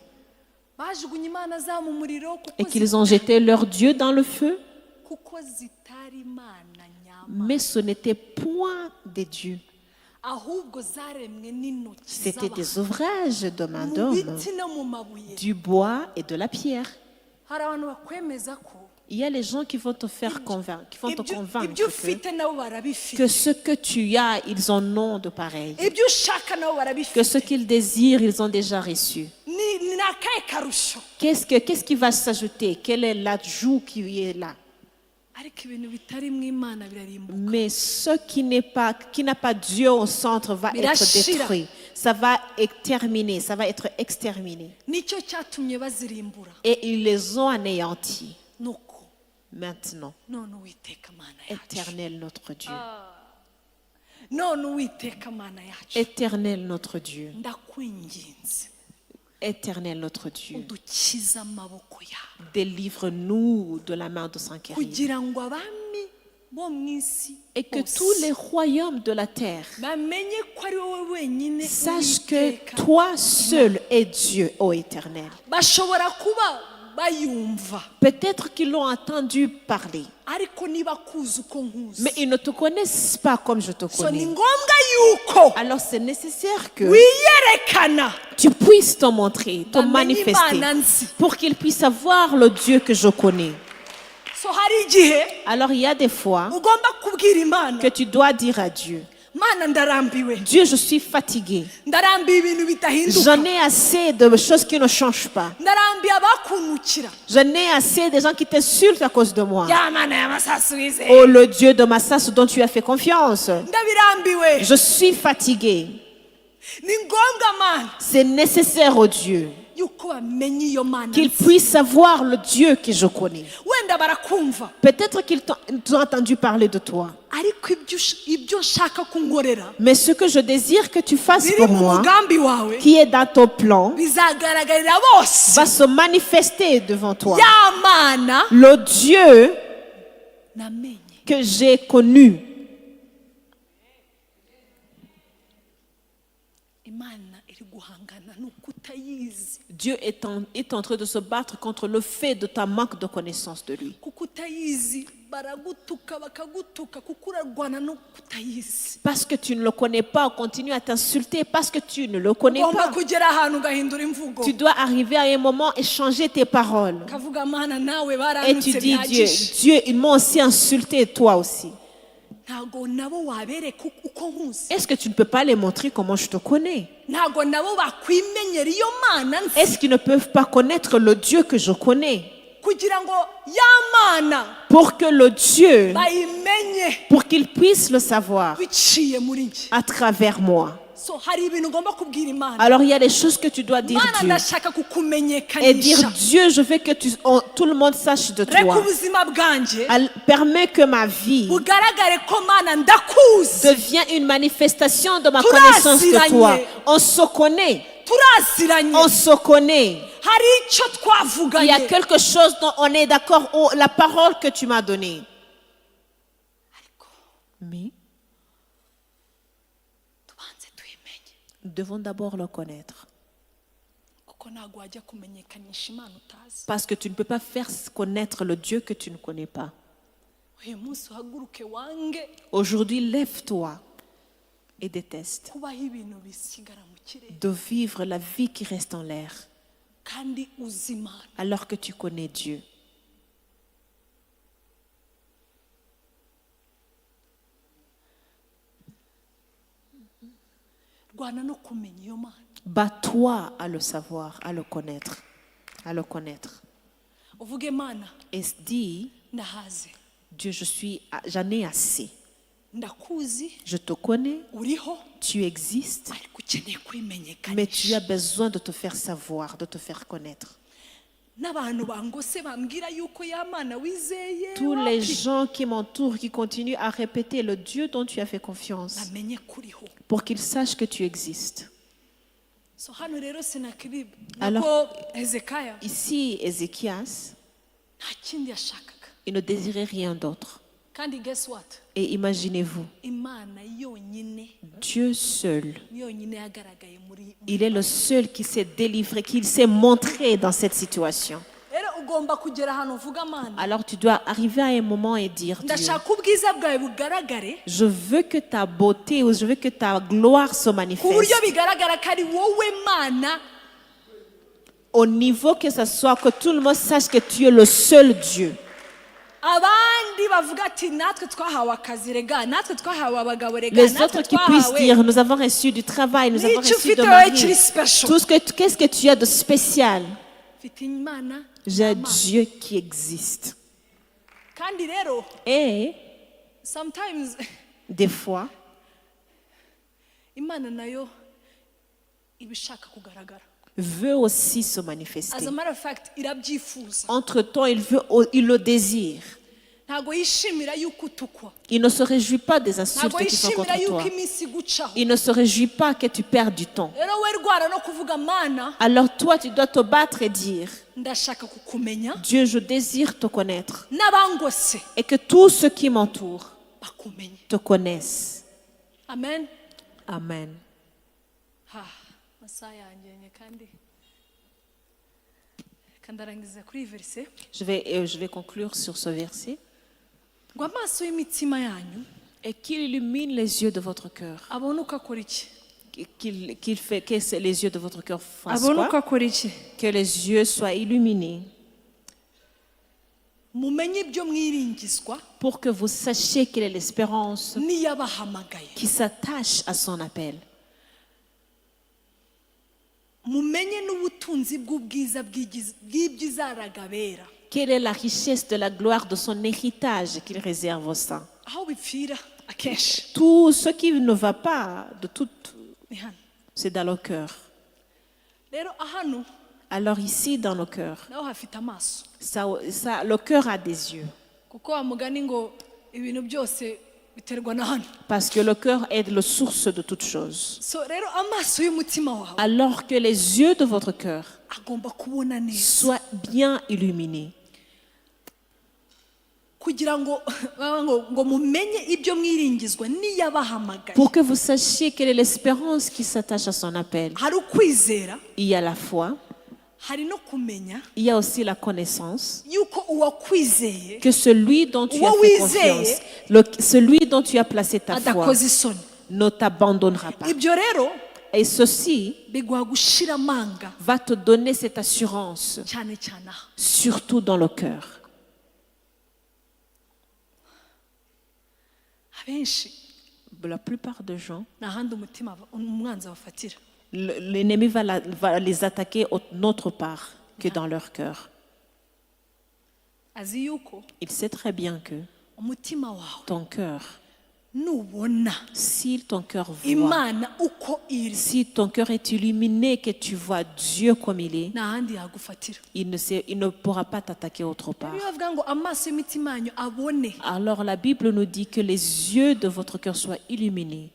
Et qu'ils ont jeté leur Dieu dans le feu. Mais ce n'était point des dieux. C'était des ouvrages de main d'homme, du bois et de la pierre. Il y a les gens qui vont te faire convaincre, que ce que tu as, ils en ont de pareil. Que ce qu'ils désirent, ils ont déjà reçu. Qu'est-ce qui va s'ajouter? Quel est l'ajout qui est là? Mais ce qui n'a pas Dieu au centre va être détruit. Ça va être exterminé. Et ils les ont anéantis. Maintenant, Éternel notre Dieu. Éternel notre Dieu. Éternel notre Dieu, délivre-nous de la main de Sankérib. Et que tous les royaumes de la terre sachent que toi seul es Dieu, ô Éternel. Peut-être qu'ils l'ont entendu parler, mais ils ne te connaissent pas comme je te connais. Alors c'est nécessaire que tu puisses te montrer, te manifester, pour qu'ils puissent savoir le Dieu que je connais. Alors il y a des fois que tu dois dire à Dieu, Dieu, je suis fatigué. J'en ai assez de choses qui ne changent pas. J'en ai assez de gens qui t'insultent à cause de moi. Oh, le Dieu de Massas dont tu as fait confiance. Je suis fatigué. C'est nécessaire au Dieu qu'ils puissent savoir le Dieu que je connais. Peut-être qu'ils ont entendu parler de toi. Mais ce que je désire que tu fasses pour moi, qui est dans ton plan, va se manifester devant toi. Le Dieu que j'ai connu. Dieu est en train de se battre contre le fait de ta manque de connaissance de lui. Parce que tu ne le connais pas, on continue à t'insulter parce que tu ne le connais pas. Tu dois arriver à un moment et changer tes paroles. Et tu dis, Dieu, ils m'ont aussi insulté, toi aussi. Est-ce que tu ne peux pas les montrer comment je te connais? Est-ce qu'ils ne peuvent pas connaître le Dieu que je connais? Pour que le Dieu, pour qu'ils puissent le savoir à travers moi. Alors il y a des choses que tu dois dire Dieu et dire Dieu, je veux que tout le monde sache de toi. Permets que ma vie devienne une manifestation de ma connaissance de toi. On se connaît. On se connaît. Il y a quelque chose dont on est d'accord, la parole que tu m'as donnée. Mais nous devons d'abord le connaître. Parce que tu ne peux pas faire connaître le Dieu que tu ne connais pas. Aujourd'hui, lève-toi et déteste de vivre la vie qui reste en l'air alors que tu connais Dieu. Bats-toi à le savoir, à le connaître. À le connaître. Et dis, Dieu, j'en ai assez. Je te connais, tu existes, mais tu as besoin de te faire savoir, de te faire connaître. Tous les gens qui m'entourent, qui continuent à répéter le Dieu dont tu as fait confiance, pour qu'ils sachent que tu existes. Alors, ici, Ézéchias, il ne désirait rien d'autre. Et imaginez-vous, Dieu seul, il est le seul qui s'est délivré, qui s'est montré dans cette situation. Alors tu dois arriver à un moment et dire, Dieu, je veux que ta beauté ou je veux que ta gloire se manifeste. Au niveau que ce soit, que tout le monde sache que tu es le seul Dieu. Les autres qui puissent dire, nous avons reçu du travail, nous avons reçu de mari. Qu'est-ce que tu as de spécial? J'ai un Dieu qui existe. Et des fois, veut aussi se manifester. Entre-temps, il le désire. Il ne se réjouit pas des insultes qui sont contre toi. Il ne se réjouit pas que tu perds du temps. Alors toi, tu dois te battre et dire, Dieu, je désire te connaître. Et que tous ceux qui m'entourent te connaissent. Amen. Amen. Je vais conclure sur ce verset. Et qu'il illumine les yeux de votre cœur. Qu'il fait que les yeux de votre cœur fassent quoi? Que les yeux soient illuminés. Pour que vous sachiez quelle est l'espérance qui s'attache à son appel. Quelle est la richesse de la gloire de son héritage qu'il réserve aux saints? Tout ce qui ne va pas, c'est dans le cœur. Alors ici, dans le cœur, le cœur a des yeux. Parce que le cœur est la source de toutes choses. Alors que les yeux de votre cœur soient bien illuminés. Pour que vous sachiez quelle est l'espérance qui s'attache à son appel. Il y a la foi. Il y a aussi la connaissance que celui dont tu as fait confiance, celui dont tu as placé ta foi, ne t'abandonnera pas. Et ceci va te donner cette assurance, surtout dans le cœur. La plupart des gens, l'ennemi va les attaquer autre part que dans leur cœur. Il sait très bien que ton cœur, si ton cœur voit, si ton cœur est illuminé, que tu vois Dieu comme il est, il ne pourra pas t'attaquer autre part. Alors la Bible nous dit que les yeux de votre cœur soient illuminés.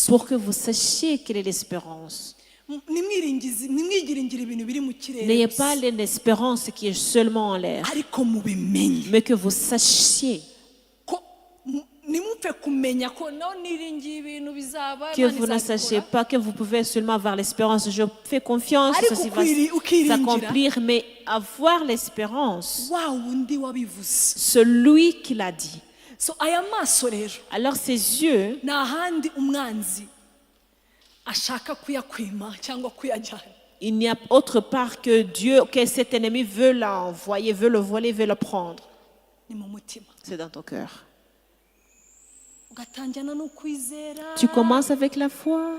pour que vous sachiez quelle est l'espérance. N'ayez pas l'espérance qui est seulement en l'air, mais que vous sachiez. Que vous ne sachiez pas que vous pouvez seulement avoir l'espérance. Je fais confiance, ceci va s'accomplir, mais avoir l'espérance, celui qui l'a dit. Alors ces yeux, il n'y a autre part que Dieu, que cet ennemi veut l'envoyer, veut le voler, veut le prendre. C'est dans ton cœur. Tu commences avec la foi.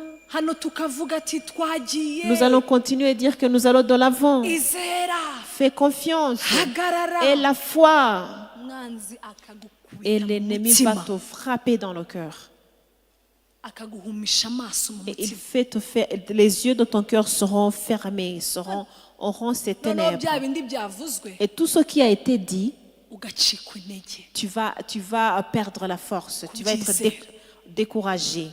Nous allons continuer à dire que nous allons de l'avant. Fais confiance. Et la foi. Et l'ennemi va te frapper dans le cœur. Et il fait te faire, les yeux de ton cœur seront fermés, auront ces ténèbres. Et tout ce qui a été dit, tu vas perdre la force, tu vas être découragé.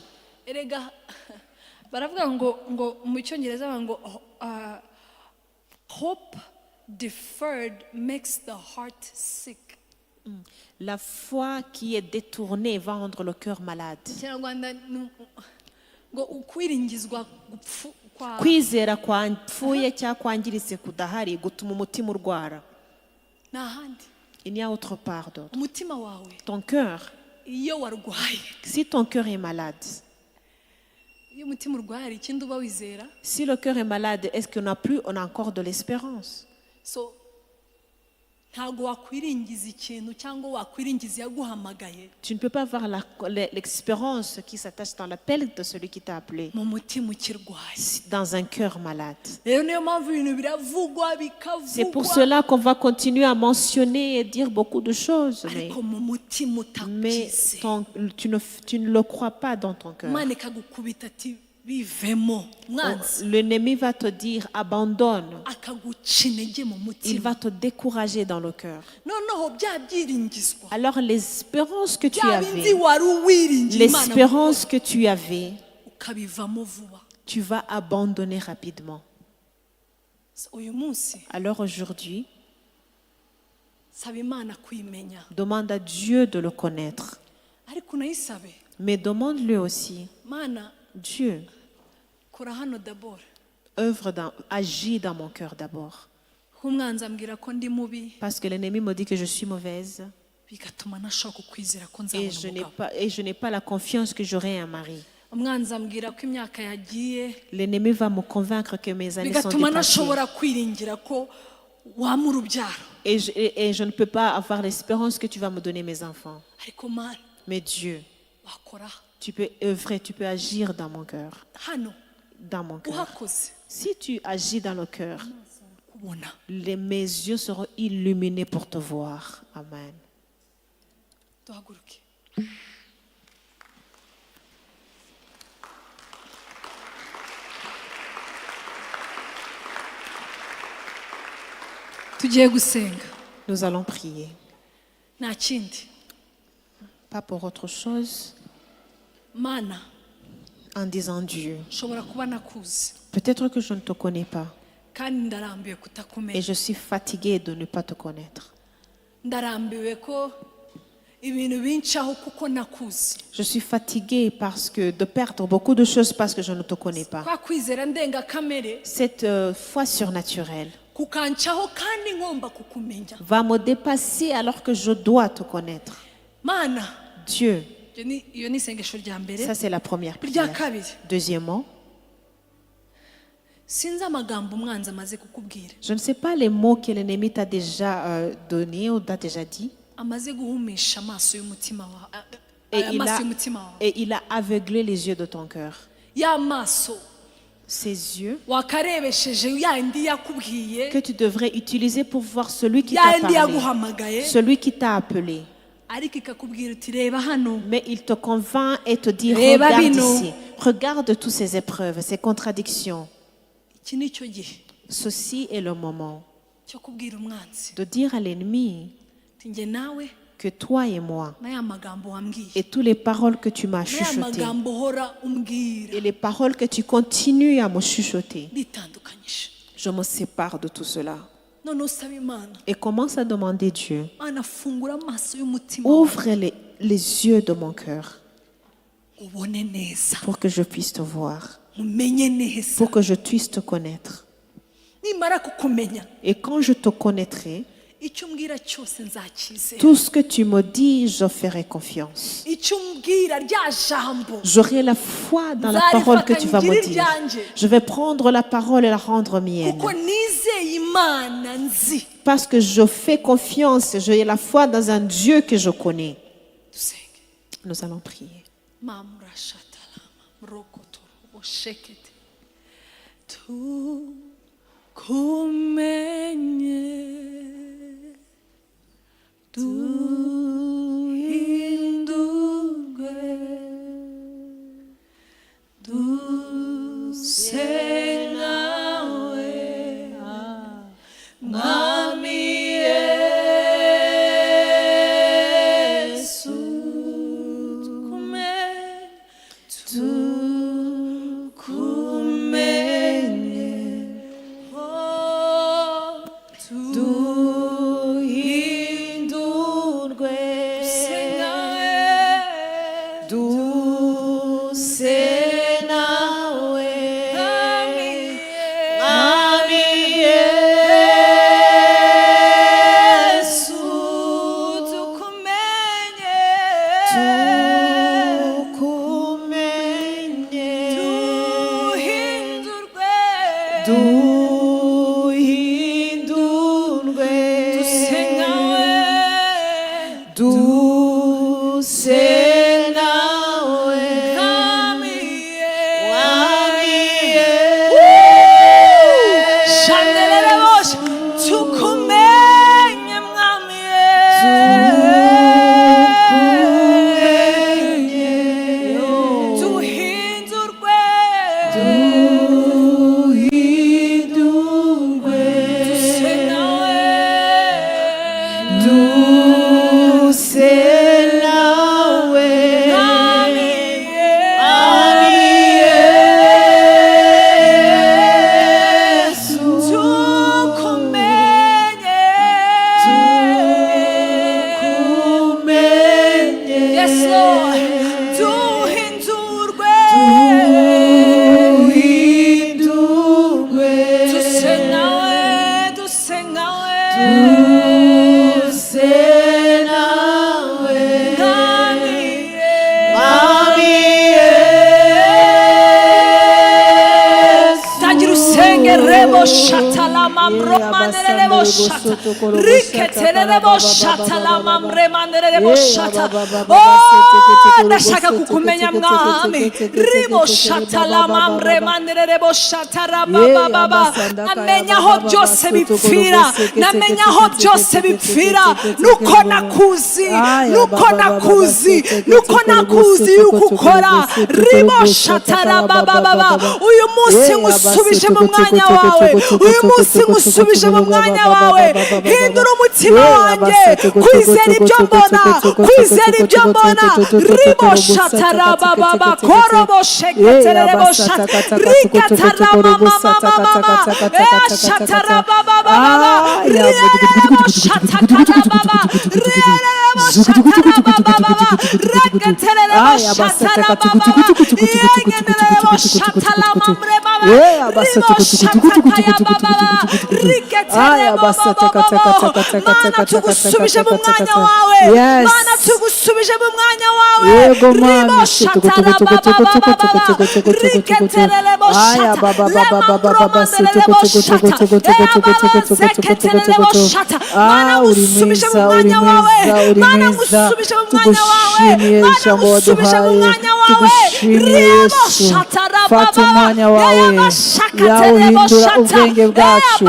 Hope deferred makes the heart sick. La foi qui est détournée va rendre le cœur malade. Kwizera kwapfuye cyangwa kwangiritse kudahari gutuma umutima urwara. Il n'y a autre part d'autre. Ton cœur, si ton cœur est malade, si le cœur est malade, est-ce qu'on a encore de l'espérance? Tu ne peux pas avoir l'espérance qui s'attache dans l'appel de celui qui t'a appelé dans un cœur malade. C'est pour cela qu'on va continuer à mentionner et dire beaucoup de choses, mais tu ne le crois pas dans ton cœur. L'ennemi va te dire abandonne. Il va te décourager dans le cœur. Alors l'espérance que tu avais, tu vas abandonner rapidement. Alors aujourd'hui, demande à Dieu de le connaître, mais demande-lui aussi, Dieu, agis dans mon cœur d'abord. Parce que l'ennemi me dit que je suis mauvaise et je n'ai pas la confiance que j'aurai un mari. L'ennemi va me convaincre que mes années sont dépassées et je ne peux pas avoir l'espérance que tu vas me donner mes enfants. Mais Dieu, tu peux œuvrer, tu peux agir dans mon cœur. Si tu agis dans le cœur, mes yeux seront illuminés pour te voir. Amen. Nous allons prier. Pas pour autre chose. En disant Dieu, peut-être que je ne te connais pas et je suis fatiguée de ne pas te connaître. Je suis fatiguée de perdre beaucoup de choses parce que je ne te connais pas. Cette foi surnaturelle va me dépasser alors que je dois te connaître. Dieu, ça c'est la première prière. Deuxièmement, je ne sais pas les mots que l'ennemi t'a déjà donnés ou t'a déjà dit. Et il a aveuglé les yeux de ton cœur. Ces yeux que tu devrais utiliser pour voir celui qui t'a parlé, celui qui t'a appelé. Mais il te convainc et te dit regarde ici, regarde toutes ces épreuves, ces contradictions. Ceci est le moment de dire à l'ennemi, que toi et moi, et toutes les paroles que tu m'as chuchotées, et les paroles que tu continues à me chuchoter, je me sépare de tout cela. Et commence à demander Dieu, ouvre les yeux de mon cœur pour que je puisse te voir, pour que je puisse te connaître. Et quand je te connaîtrai, tout ce que tu me dis, je ferai confiance. J'aurai la foi dans la parole que tu vas me dire. Je vais prendre la parole et la rendre mienne. Parce que je fais confiance, j'ai la foi dans un Dieu que je connais. Nous allons prier. ndashaka kukumenya mwami ribo shatala mamre mandere bo shatara baba baba namenya ho byose bipfira namenya ho byose bipfira nuko nakuzi yuko ukora ribo shatara baba baba uyu munsi ngusubije mu mwanya wawe uyu munsi ngusubije mu mwanya wawe hindura umutima wanjye kwizera ibyo mbona ribo shatara baba baba korobo sheketere bo shat rikatara mama shatara baba baba ribo shatakara baba ribo shatara baba baba riketere bo shatara baba yegenere bo shatala mamre baba ribo shatakaya baba riketere bo mana tugusubije mu mwanya wawe mana tugusubije mu mwanya wawe ribo shatara baba baba riketere bo shata lema promandere bo shata baba zeketere bo shata mana usubije mu mwanya wawe mana usubije mu mwanya wawe mana usubije mu mwanya wawe ribo shatara baba yawe yawuhindura ubwenge bwacu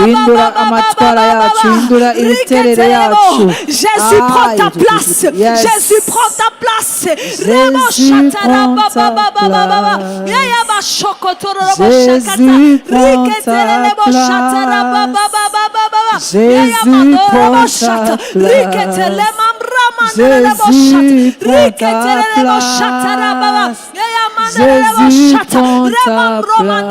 hindura amatwara yacu hindura imiterere yacu Jésus prend ta place Jésus prend ta place ribo shatara baba baba yaya ba shokotoro bo shakata riketere bo shatara baba baba yaya ba bo shata riketere mamre Jésus, prends ta place. Jésus, prends ta place.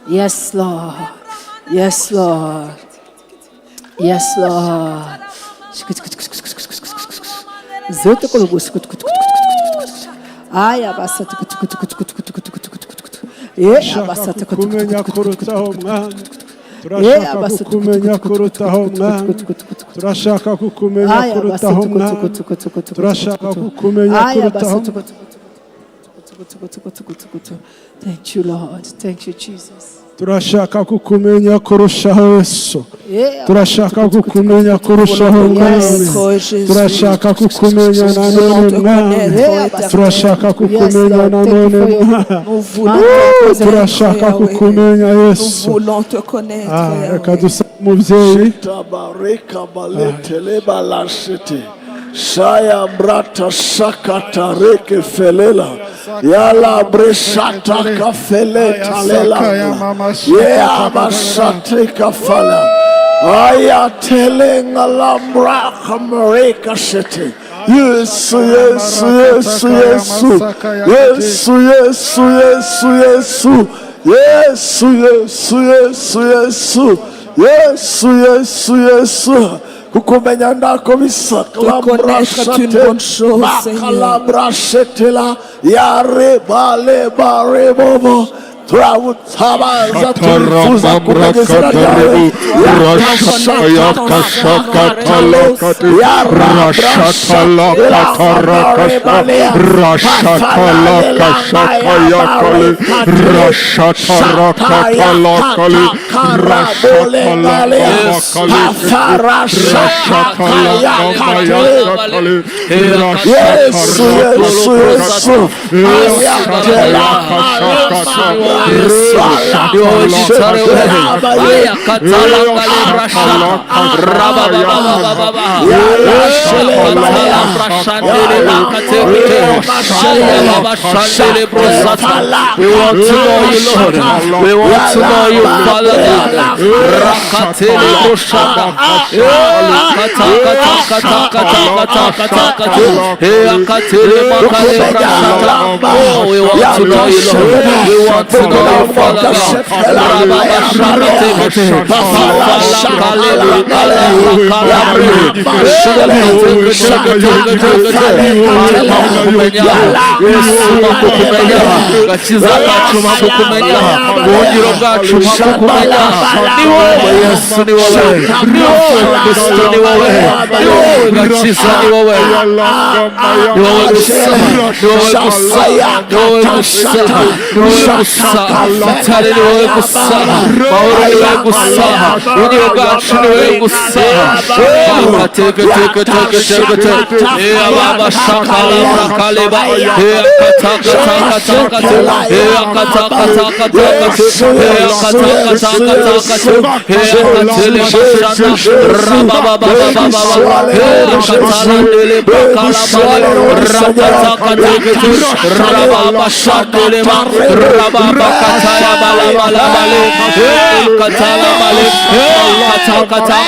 Yes, Lord. Yes, Lord. Yes, Lord. Turashaka kukumenya kurutaho mwana. Turashaka kukumenya kurutaho. Thank you, Lord. Thank you, Jesus. Turashaka kukumenya kurushaho Yesu. Turashaka kukumenya kurushaho mwami. Turashaka kukumenya nanone mwami. Turashaka kukumenya nanone mwami. Turashaka kukumenya Yesu. Reka dusa umubyeyi. Shaya brata shakata reke felela yala breshata kafele talela ya basate kafala aya telenga lambra kamereka shete Yesu Yesu Yesu Yesu Yesu Yesu Yesu Yesu Yesu Yesu Yesu Yesu Yesu Yesu kukumenya ndako bisakla brashate makalabashete la yare bale bare bobo turawutabaza tufuza kumenya yawe Rashaya kashakatala Rashatala katarakasa Rashatala kashakaya kale Rashatara katala kale Rashatala kale Rashatala kamaya kale Yesu Yesu Yesu ayatela kashakata We want to know you, Lord. We want to know you, Father God. Oh, we want to know you, Lord. We want to know you, Father God. Gakiza kacu makukumenya ubuhungiro bwacu makukumenya ni wowe Yesu ni wowe ni wowe Kristo ni wowe ni wowe Gakiza ni wowe ni wowe gusa ni wowe gusa ni wowe gusa ni wowe gusa Tare ni wowe gusa Mahoro ni wowe gusa ubuhungiro bwacu ni wowe gusa teke teke teke teke teke ababa shakala brakaleba kataka taka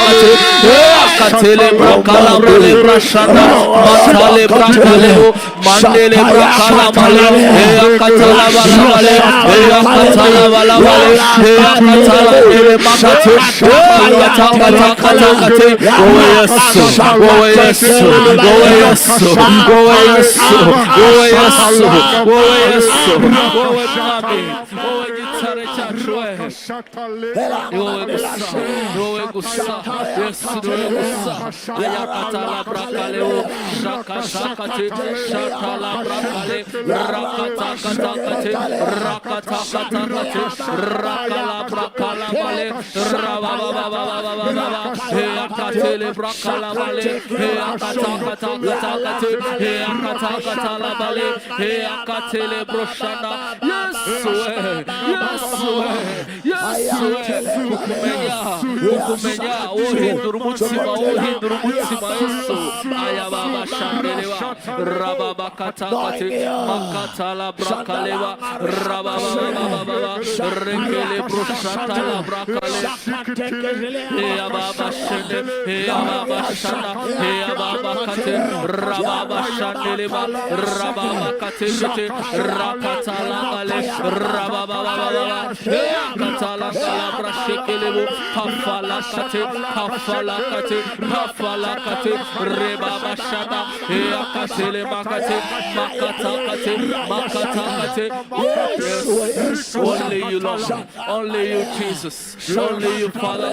Only you, Lord. Only you, Jesus. Only you, Father.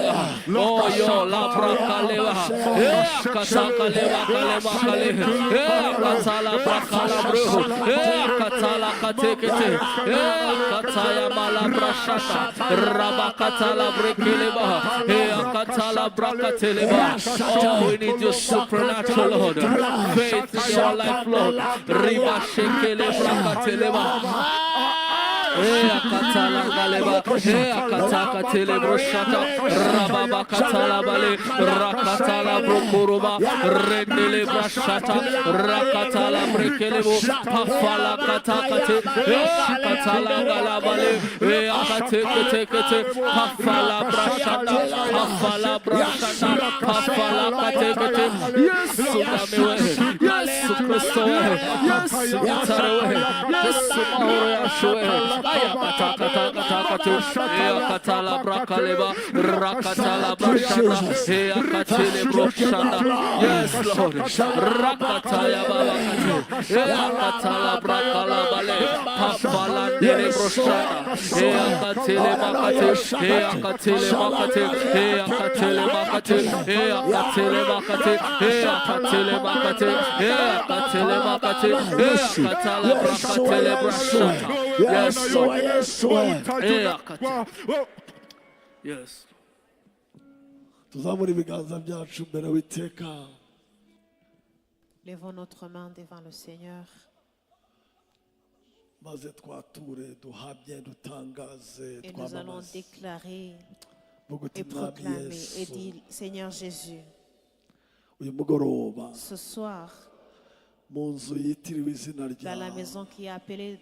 Oh, yo, la bracaleva. Kataleva kaleva kale. Katala bracala bro. Katala katekete. Kataya mala brashata. Rabakatala brekeleva. Katala bracateleva. Oh, we need your supernatural, Lord. Faith in your life, Lord. Riba shekele bracateleva. Katala galeba, kataka telebro shata, rababa katala bale, rakatala brokuruba, rendele brashata, rakatala brekelebo, pafala katakate, katala galabale, akatekete, pafala brashata, pafala brashata, pafala katekete, yes, sudamewe, yes, Kristowe, yes, Mitarewe, yes, Mahoreashowe. Katala brakaleba, rakatala brashana, katele broshana. Yes, Lord. Rakataya balakate, katala brakala bale, pafala dele broshana, katele makate, katele makate, katele makate, katele makate, katele makate, katele makate, katala brakatele broshana. Yes, Lord. Yes. Levons notre main devant le Seigneur. Et nous allons déclarer et proclamer et dire, Seigneur Jésus, ce soir, dans la maison qui est appelée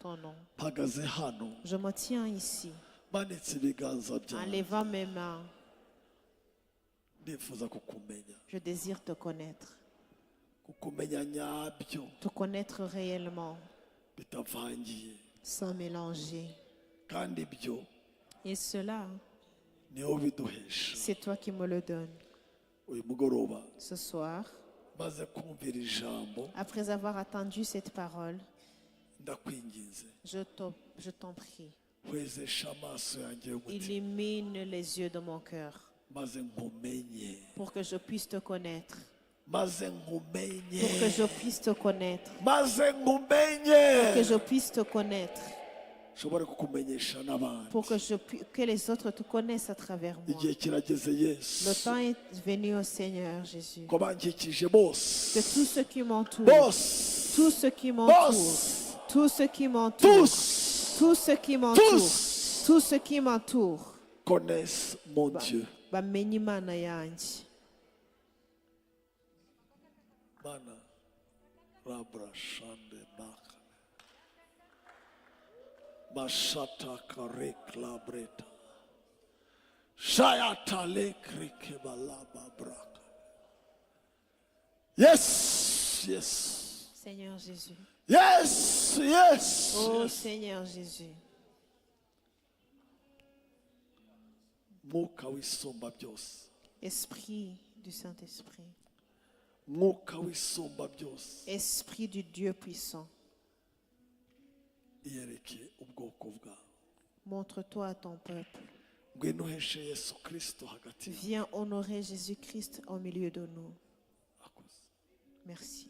ton nom, je me tiens ici en levant mes mains. Je désire te connaître. Te connaître réellement sans mélanger. Et cela, c'est toi qui me le donnes. Ce soir, après avoir attendu cette parole, je t'en prie, illumine les yeux de mon cœur pour que je puisse te connaître. Pour que je puisse te connaître. Pour que je puisse te connaître. Pour que les autres te connaissent à travers moi. Le temps est venu au Seigneur Jésus. Que tous ceux qui m'entourent, tous ceux qui m'entourent, tous ceux qui m'entourent, tous ceux qui m'entourent, tous ceux qui m'entourent connaissent mon Dieu. Mana rabra shande baka mashata karek labreta shayata lekrike balaba braka. Yes, yes. Seigneur Jésus. Yes, yes. Oh yes. Seigneur Jésus. Mwuka w'isumba byose. Esprit du Saint-Esprit. Esprit du Dieu puissant. Montre-toi à ton peuple. Viens honorer Jésus-Christ au milieu de nous. Merci.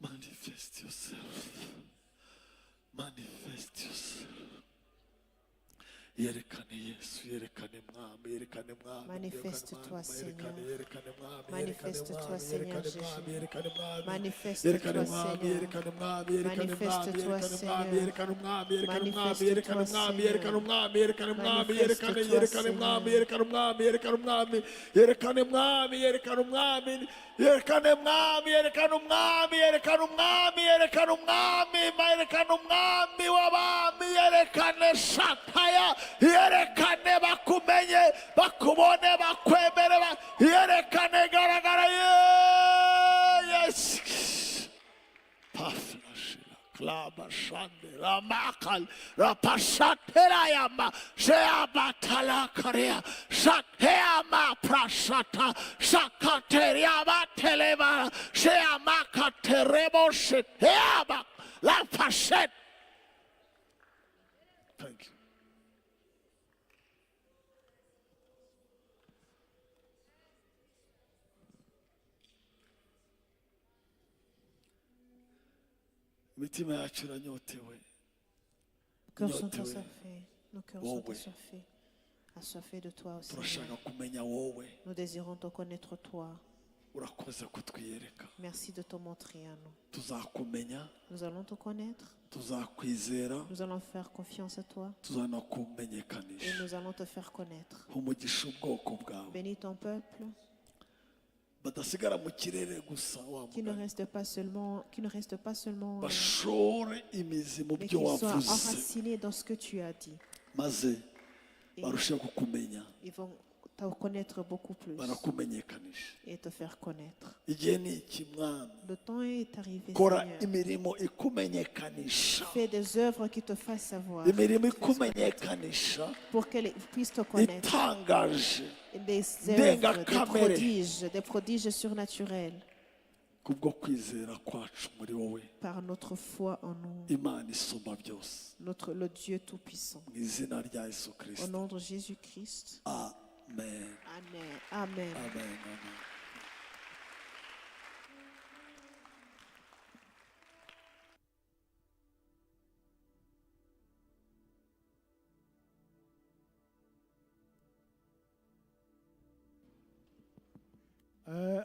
Manifest yourself. Manifest yourself. Manifeste-toi, Seigneur. Manifeste-toi, Seigneur Jésus. Manifeste-toi, Seigneur. Manifeste-toi, Seigneur. Manifeste-toi, Seigneur. Yerekane bakumenye bakubone bakwemere yerekane garagara yes paflashila klaba shande ramakal rapashatera yama sheabatala karia shatheama prashata shakateria bateleva sheamaka terebo sheaba la pashet. Thank you. Cœurs sont assoiffés. Nos cœurs sont assoiffés. Assoiffés de toi aussi. Nous désirons te connaître toi. Merci de te montrer à nous. Nous allons te connaître. Nous allons faire confiance à toi. Et nous allons te faire connaître. Bénis ton peuple. Qui ne reste pas seulement mais qui soit enraciné dans ce que tu as dit. Et ils vont te connaître beaucoup plus et te faire connaître. Le temps est arrivé, Seigneur. Fais des œuvres qui te fassent savoir pour qu'elles puissent te connaître. Des œuvres, des prodiges surnaturels. Par notre foi en nous, le Dieu Tout-Puissant. Au nom de Jésus-Christ. Amen. Amen. Amen. Amen.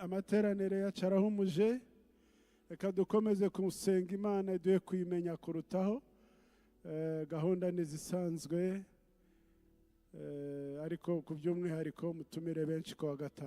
Amateraniro yacu arahumuje, reka dukomeze gusenga Imana iduhe kuyimenya kurutaho. Gahunda n'izisanzwe, ariko ku by'umwihariko mutumire benshi kwa gatanu.